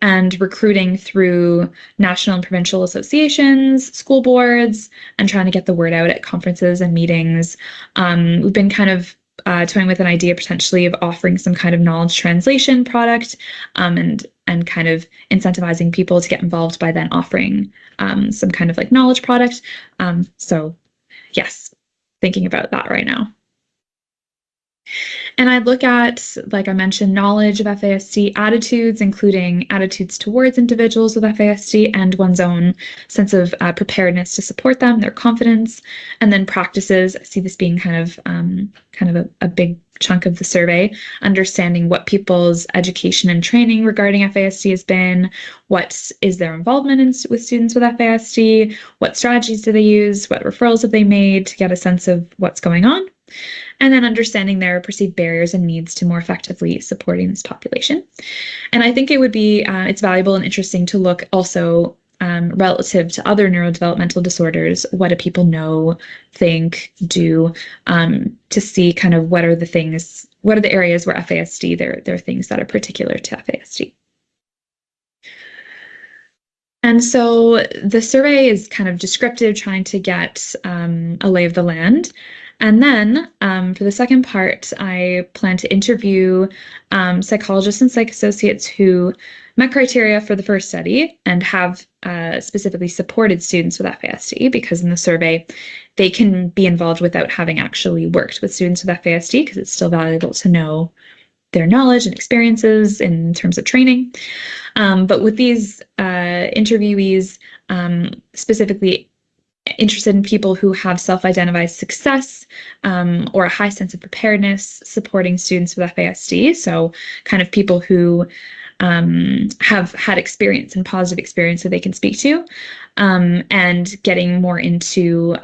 E: And recruiting through national and provincial associations, school boards, and trying to get the word out at conferences and meetings. We've been kind of toying with an idea potentially of offering some kind of knowledge translation product, and kind of incentivizing people to get involved by then offering some kind of like knowledge product. So yes, thinking about that right now. And I'd look at, like I mentioned, knowledge of FASD, attitudes, including attitudes towards individuals with FASD and one's own sense of preparedness to support them, their confidence, and then practices. I see this being kind of a big chunk of the survey, understanding what people's education and training regarding FASD has been, what is their involvement with students with FASD, what strategies do they use, what referrals have they made to get a sense of what's going on, and then understanding their perceived barriers and needs to more effectively supporting this population. And I think it would be, it's valuable and interesting to look also relative to other neurodevelopmental disorders, what do people know, think, do, to see kind of what are the areas where FASD, there are things that are particular to FASD. And so the survey is kind of descriptive, trying to get a lay of the land. And then for the second part, I plan to interview psychologists and psych associates who met criteria for the first study and have specifically supported students with FASD, because in the survey, they can be involved without having actually worked with students with FASD, because it's still valuable to know their knowledge and experiences in terms of training. But with these interviewees, specifically interested in people who have self-identified success or a high sense of preparedness supporting students with FASD. So kind of people who have had experience and positive experience that they can speak to, and getting more into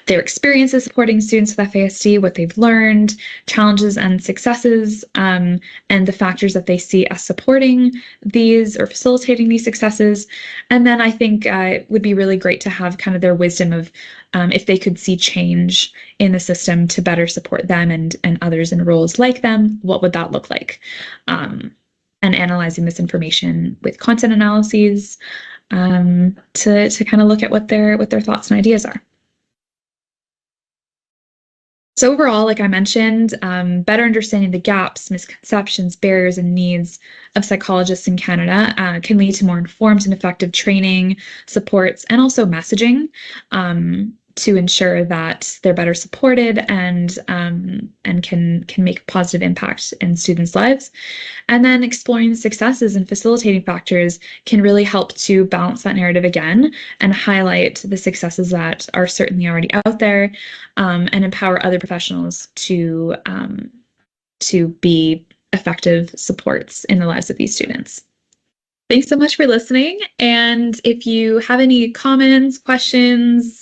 E: their experiences supporting students with FASD, what they've learned, challenges and successes, and the factors that they see as supporting these or facilitating these successes. And then I think it would be really great to have kind of their wisdom of if they could see change in the system to better support them and others in roles like them, what would that look like? And analyzing this information with content analyses to kind of look at what their thoughts and ideas are. So overall, like I mentioned, better understanding the gaps, misconceptions, barriers, and needs of psychologists in Canada can lead to more informed and effective training, supports, and also messaging to ensure that they're better supported and can make a positive impact in students' lives. And then exploring the successes and facilitating factors can really help to balance that narrative again and highlight the successes that are certainly already out there, and empower other professionals to be effective supports in the lives of these students. Thanks so much for listening. And if you have any comments, questions,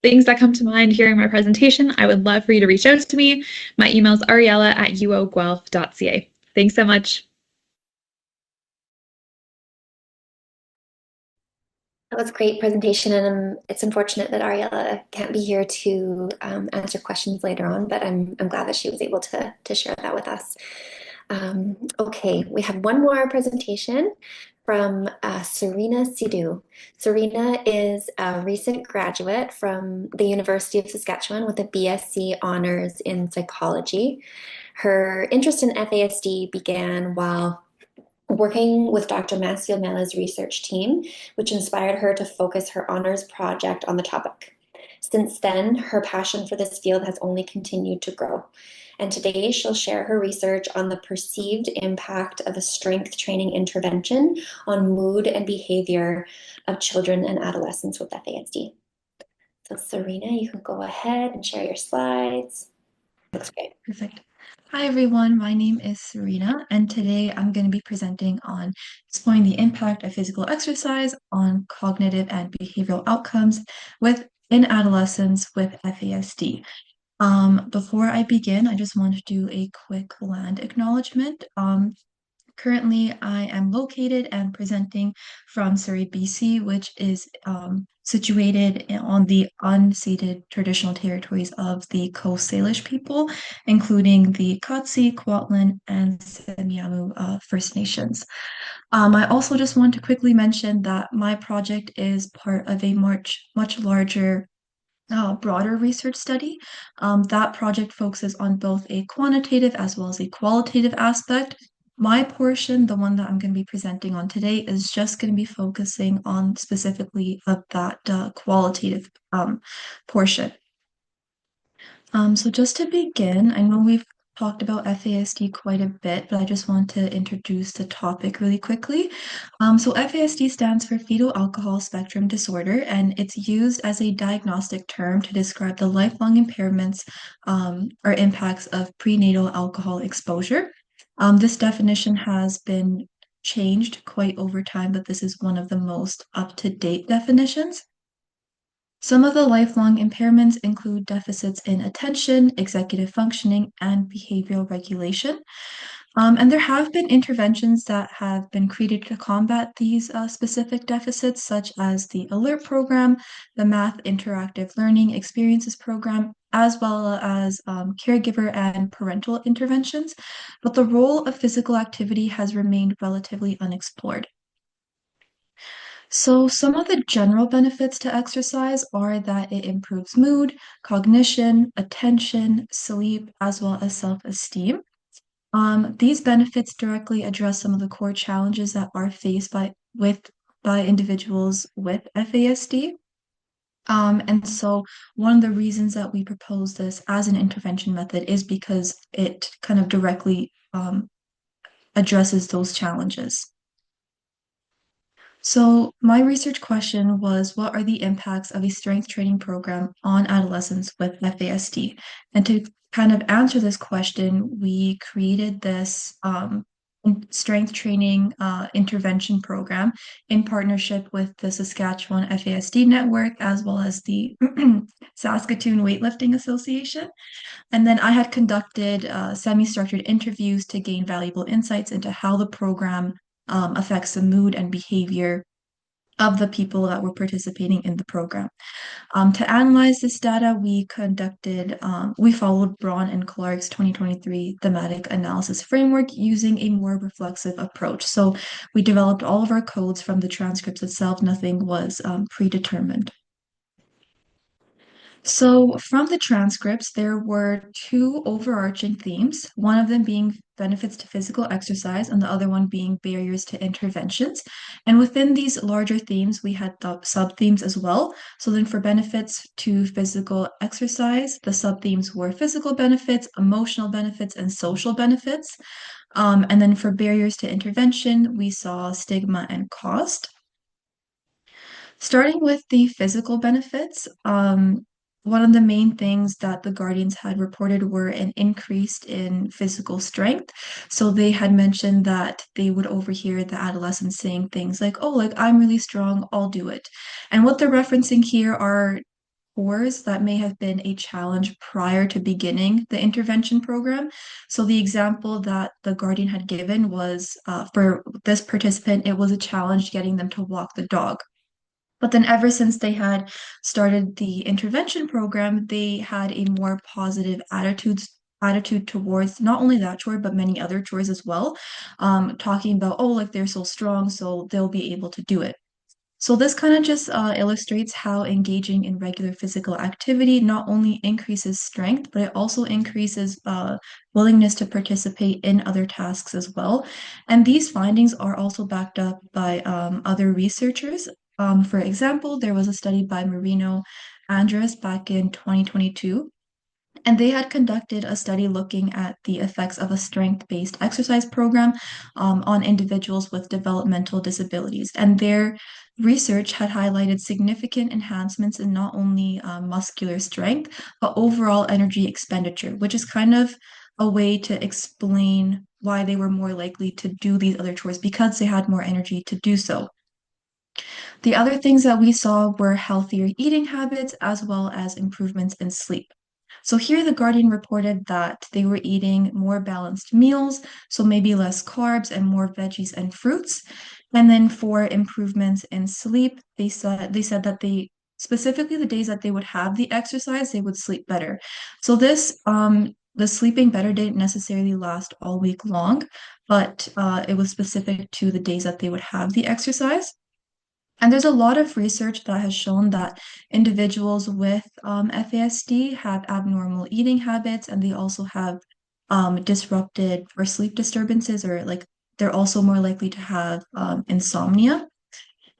E: things that come to mind hearing my presentation, I would love for you to reach out to me. My email is ariella@uoguelph.ca. Thanks so much.
A: That was a great presentation, and it's unfortunate that Ariella can't be here to answer questions later on, but I'm glad that she was able to share that with us. Okay, we have one more presentation from Serena Sidhu. Serena is a recent graduate from the University of Saskatchewan with a BSc Honors in Psychology. Her interest in FASD began while working with Dr. Mansfield Mella's research team, which inspired her to focus her honors project on the topic. Since then, her passion for this field has only continued to grow. And today she'll share her research on the perceived impact of a strength training intervention on mood and behavior of children and adolescents with FASD. So Serena, you can go ahead and share your slides. Looks great.
F: Perfect. Hi everyone, my name is Serena, and today I'm going to be presenting on exploring the impact of physical exercise on cognitive and behavioral outcomes in adolescents with FASD. Before I begin, I just want to do a quick land acknowledgement. Currently, I am located and presenting from Surrey, BC, which is situated on the unceded traditional territories of the Coast Salish people, including the Katsi, Kwantlen, and Semiahmoo First Nations. I also just want to quickly mention that my project is part of a much larger broader research study. That project focuses on both a quantitative as well as a qualitative aspect. My portion, the one that I'm going to be presenting on today, is just going to be focusing on specifically of that qualitative portion. So just to begin, I know we've talked about FASD quite a bit, but I just want to introduce the topic really quickly. So FASD stands for Fetal Alcohol Spectrum Disorder, and it's used as a diagnostic term to describe the lifelong impairments or impacts of prenatal alcohol exposure. This definition has been changed quite over time, but this is one of the most up-to-date definitions. Some of the lifelong impairments include deficits in attention, executive functioning, and behavioral regulation. And there have been interventions that have been created to combat these specific deficits, such as the ALERT program, the Math Interactive Learning Experiences program, as well as caregiver and parental interventions. But the role of physical activity has remained relatively unexplored. So, some of the general benefits to exercise are that it improves mood, cognition, attention, sleep, as well as self-esteem. These benefits directly address some of the core challenges that are faced by individuals with FASD. And so one of the reasons that we propose this as an intervention method is because it kind of directly addresses those challenges. So my research question was, what are the impacts of a strength training program on adolescents with FASD? And to kind of answer this question, we created this strength training intervention program in partnership with the Saskatchewan FASD Network, as well as the Saskatoon Weightlifting Association. And then I had conducted semi-structured interviews to gain valuable insights into how the program affects the mood and behavior of the people that were participating in the program. To analyze this data, we followed Braun and Clark's 2023 thematic analysis framework using a more reflexive approach. So we developed all of our codes from the transcripts itself. Nothing was predetermined. So, from the transcripts, there were two overarching themes, one of them being benefits to physical exercise, and the other one being barriers to interventions. And within these larger themes, we had the sub themes as well. So, then for benefits to physical exercise, the sub themes were physical benefits, emotional benefits, and social benefits. And then for barriers to intervention, we saw stigma and cost. Starting with the physical benefits, one of the main things that the Guardians had reported were an increase in physical strength. So they had mentioned that they would overhear the adolescents saying things like, oh, like I'm really strong, I'll do it. And what they're referencing here are chores that may have been a challenge prior to beginning the intervention program. So the example that the Guardian had given was for this participant, it was a challenge getting them to walk the dog. But then, ever since they had started the intervention program, they had a more positive attitude towards not only that chore, but many other chores as well. Talking about, oh, like they're so strong, so they'll be able to do it. So this kind of just illustrates how engaging in regular physical activity not only increases strength, but it also increases willingness to participate in other tasks as well. And these findings are also backed up by other researchers. For example, there was a study by Marino Andres back in 2022. And they had conducted a study looking at the effects of a strength-based exercise program on individuals with developmental disabilities. And their research had highlighted significant enhancements in not only muscular strength, but overall energy expenditure, which is kind of a way to explain why they were more likely to do these other chores because they had more energy to do so. The other things that we saw were healthier eating habits as well as improvements in sleep. So here the Guardian reported that they were eating more balanced meals, so maybe less carbs and more veggies and fruits. And then for improvements in sleep, they said that they specifically the days that they would have the exercise, they would sleep better. So the sleeping better didn't necessarily last all week long, but it was specific to the days that they would have the exercise. And there's a lot of research that has shown that individuals with FASD have abnormal eating habits, and they also have disrupted or sleep disturbances, or like they're also more likely to have insomnia.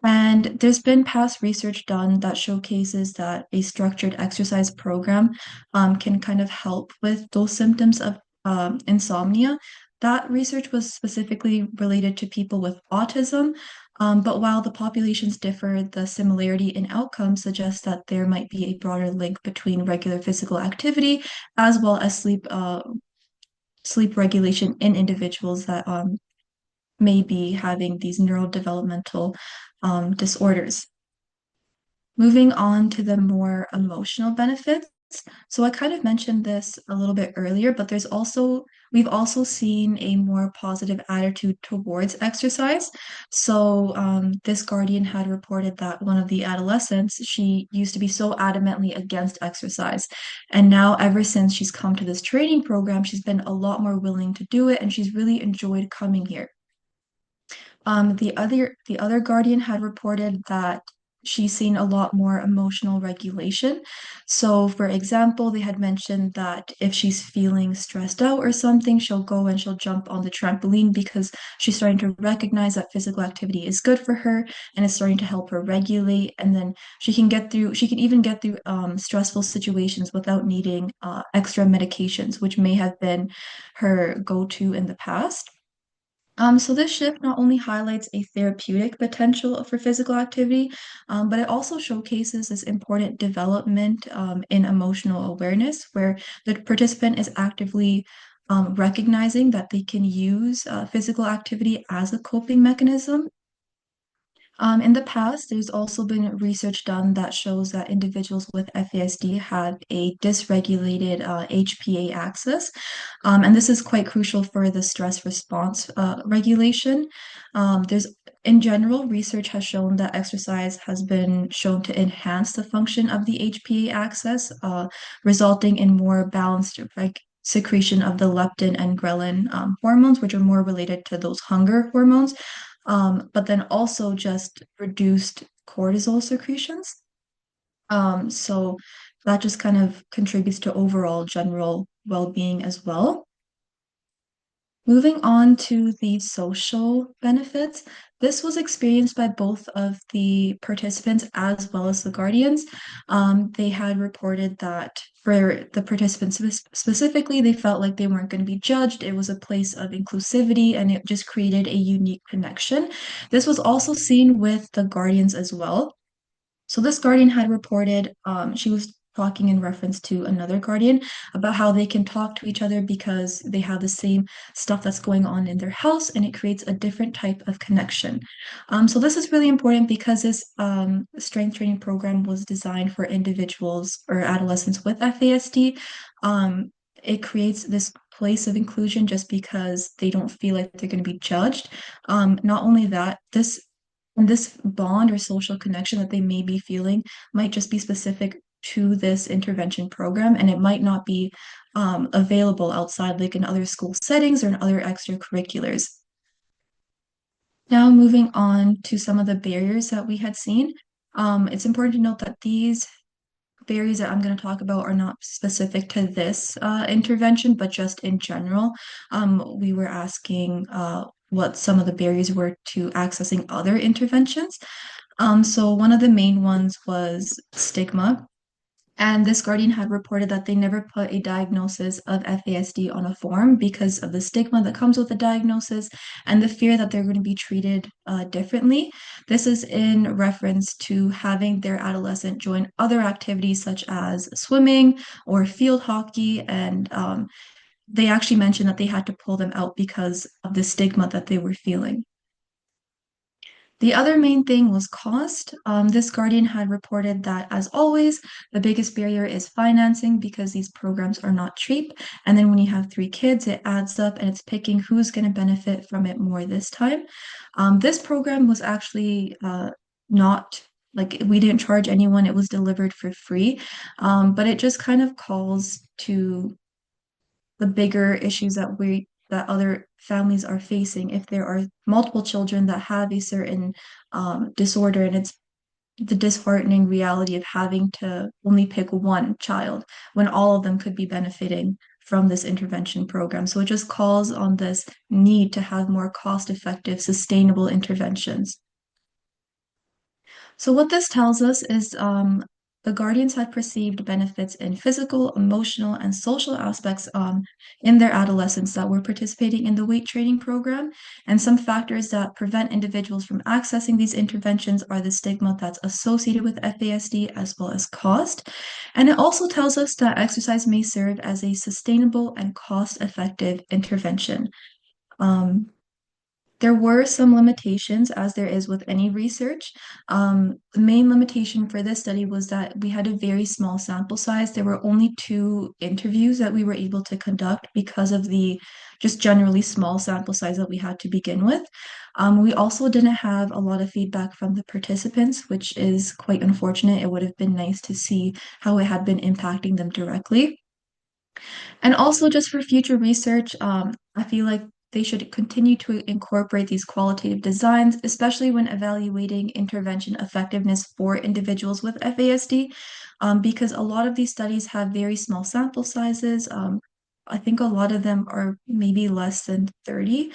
F: And there's been past research done that showcases that a structured exercise program can kind of help with those symptoms of insomnia. That research was specifically related to people with autism, but while the populations differ, the similarity in outcomes suggests that there might be a broader link between regular physical activity as well as sleep regulation in individuals that may be having these neurodevelopmental disorders. Moving on to the more emotional benefits. So I kind of mentioned this a little bit earlier, but we've also seen a more positive attitude towards exercise. So this Guardian had reported that one of the adolescents, she used to be so adamantly against exercise. And now ever since she's come to this training program, she's been a lot more willing to do it, and she's really enjoyed coming here. The other guardian had reported that she's seen a lot more emotional regulation. So, for example, they had mentioned that if she's feeling stressed out or something, she'll go and she'll jump on the trampoline because she's starting to recognize that physical activity is good for her and it's starting to help her regulate. And then she can even get through stressful situations without needing extra medications, which may have been her go-to in the past. So this shift not only highlights a therapeutic potential for physical activity, but it also showcases this important development in emotional awareness, where the participant is actively recognizing that they can use physical activity as a coping mechanism. In the past, there's also been research done that shows that individuals with FASD have a dysregulated HPA axis, and this is quite crucial for the stress response regulation. In general, research has shown that exercise has been shown to enhance the function of the HPA axis, resulting in more balanced secretion of the leptin and ghrelin hormones, which are more related to those hunger hormones, but then also just reduced cortisol secretions. So that just kind of contributes to overall general well-being as well. Moving on to the social benefits, this was experienced by both of the participants as well as the guardians. They had reported that for the participants specifically, they felt like they weren't going to be judged. It was a place of inclusivity and it just created a unique connection. This was also seen with the guardians as well. So this guardian had reported, she was talking in reference to another guardian about how they can talk to each other because they have the same stuff that's going on in their house and it creates a different type of connection. So this is really important because this strength training program was designed for individuals or adolescents with FASD. It creates this place of inclusion just because they don't feel like they're going to be judged. Not only that, this bond or social connection that they may be feeling might just be specific to this intervention program, and it might not be available outside, like in other school settings or in other extracurriculars. Now, moving on to some of the barriers that we had seen, it's important to note that these barriers that I'm going to talk about are not specific to this intervention, but just in general. We were asking what some of the barriers were to accessing other interventions. So one of the main ones was stigma. And this guardian had reported that they never put a diagnosis of FASD on a form because of the stigma that comes with the diagnosis and the fear that they're going to be treated differently. This is in reference to having their adolescent join other activities such as swimming or field hockey. And they actually mentioned that they had to pull them out because of the stigma that they were feeling. The other main thing was cost. This guardian had reported that, as always, the biggest barrier is financing because these programs are not cheap. And then when you have 3 kids, it adds up and it's picking who's going to benefit from it more this time. This program was actually not like we didn't charge anyone, it was delivered for free. But it just kind of calls to the bigger issues that other families are facing if there are multiple children that have a certain disorder, and it's the disheartening reality of having to only pick one child when all of them could be benefiting from this intervention program. So it just calls on this need to have more cost-effective, sustainable interventions. So what this tells us is the guardians had perceived benefits in physical, emotional, and social aspects in their adolescents that were participating in the weight training program. And some factors that prevent individuals from accessing these interventions are the stigma that's associated with FASD as well as cost. And it also tells us that exercise may serve as a sustainable and cost-effective intervention. There were some limitations, as there is with any research. The main limitation for this study was that we had a very small sample size. There were only 2 interviews that we were able to conduct because of the just generally small sample size that we had to begin with. We also didn't have a lot of feedback from the participants, which is quite unfortunate. It would have been nice to see how it had been impacting them directly. And also, just for future research, I feel like they should continue to incorporate these qualitative designs, especially when evaluating intervention effectiveness for individuals with FASD, because a lot of these studies have very small sample sizes. I think a lot of them are maybe less than 30.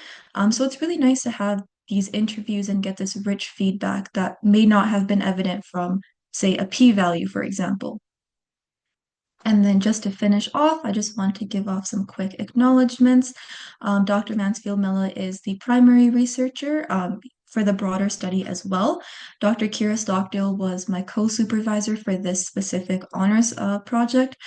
F: So it's really nice to have these interviews and get this rich feedback that may not have been evident from, say, a p-value, for example. And then just to finish off, I just want to give off some quick acknowledgements. Dr. Mansfield-Miller is the primary researcher for the broader study as well. Dr. Kira Stockdale was my co-supervisor for this specific honors project.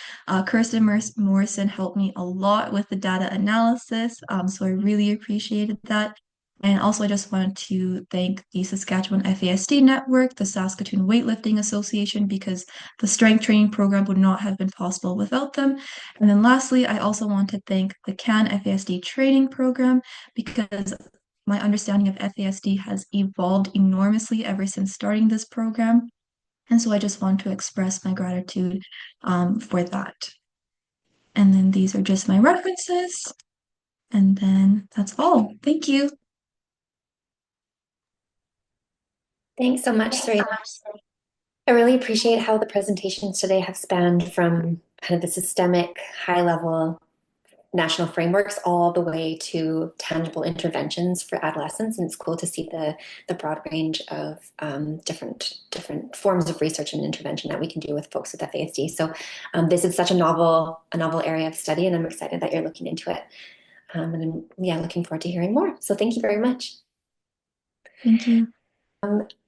F: Kirsten Morrison helped me a lot with the data analysis, so I really appreciated that. And also, I just wanted to thank the Saskatchewan FASD Network, the Saskatoon Weightlifting Association, because the strength training program would not have been possible without them. And then lastly, I also want to thank the CanFASD Training Program, because my understanding of FASD has evolved enormously ever since starting this program. And so I just want to express my gratitude for that. And then these are just my references. And then that's all. Thank you.
A: Thanks so much, Serena. I really appreciate how the presentations today have spanned from kind of the systemic, high-level national frameworks all the way to tangible interventions for adolescents. And it's cool to see the broad range of different forms of research and intervention that we can do with folks with FASD. So this is such a novel area of study, and I'm excited that you're looking into it. And I'm looking forward to hearing more. So thank you very much.
F: Thank you.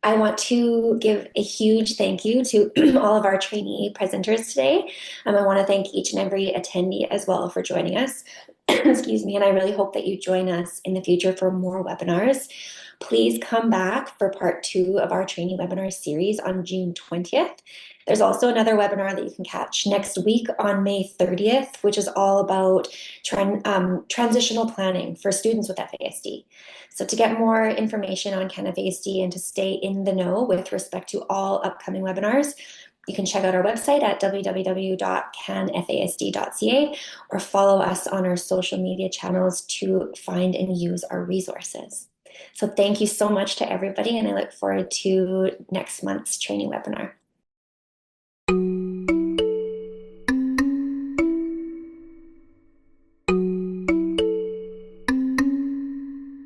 A: I want to give a huge thank you to all of our trainee presenters today. I want to thank each and every attendee as well for joining us. Excuse me, and I really hope that you join us in the future for more webinars. Please come back for part 2 of our trainee webinar series on June 20th. There's also another webinar that you can catch next week on May 30th, which is all about transitional planning for students with FASD. So to get more information on CanFASD and to stay in the know with respect to all upcoming webinars, you can check out our website at www.canfasd.ca or follow us on our social media channels to find and use our resources. So thank you so much to everybody, and I look forward to next month's training webinar.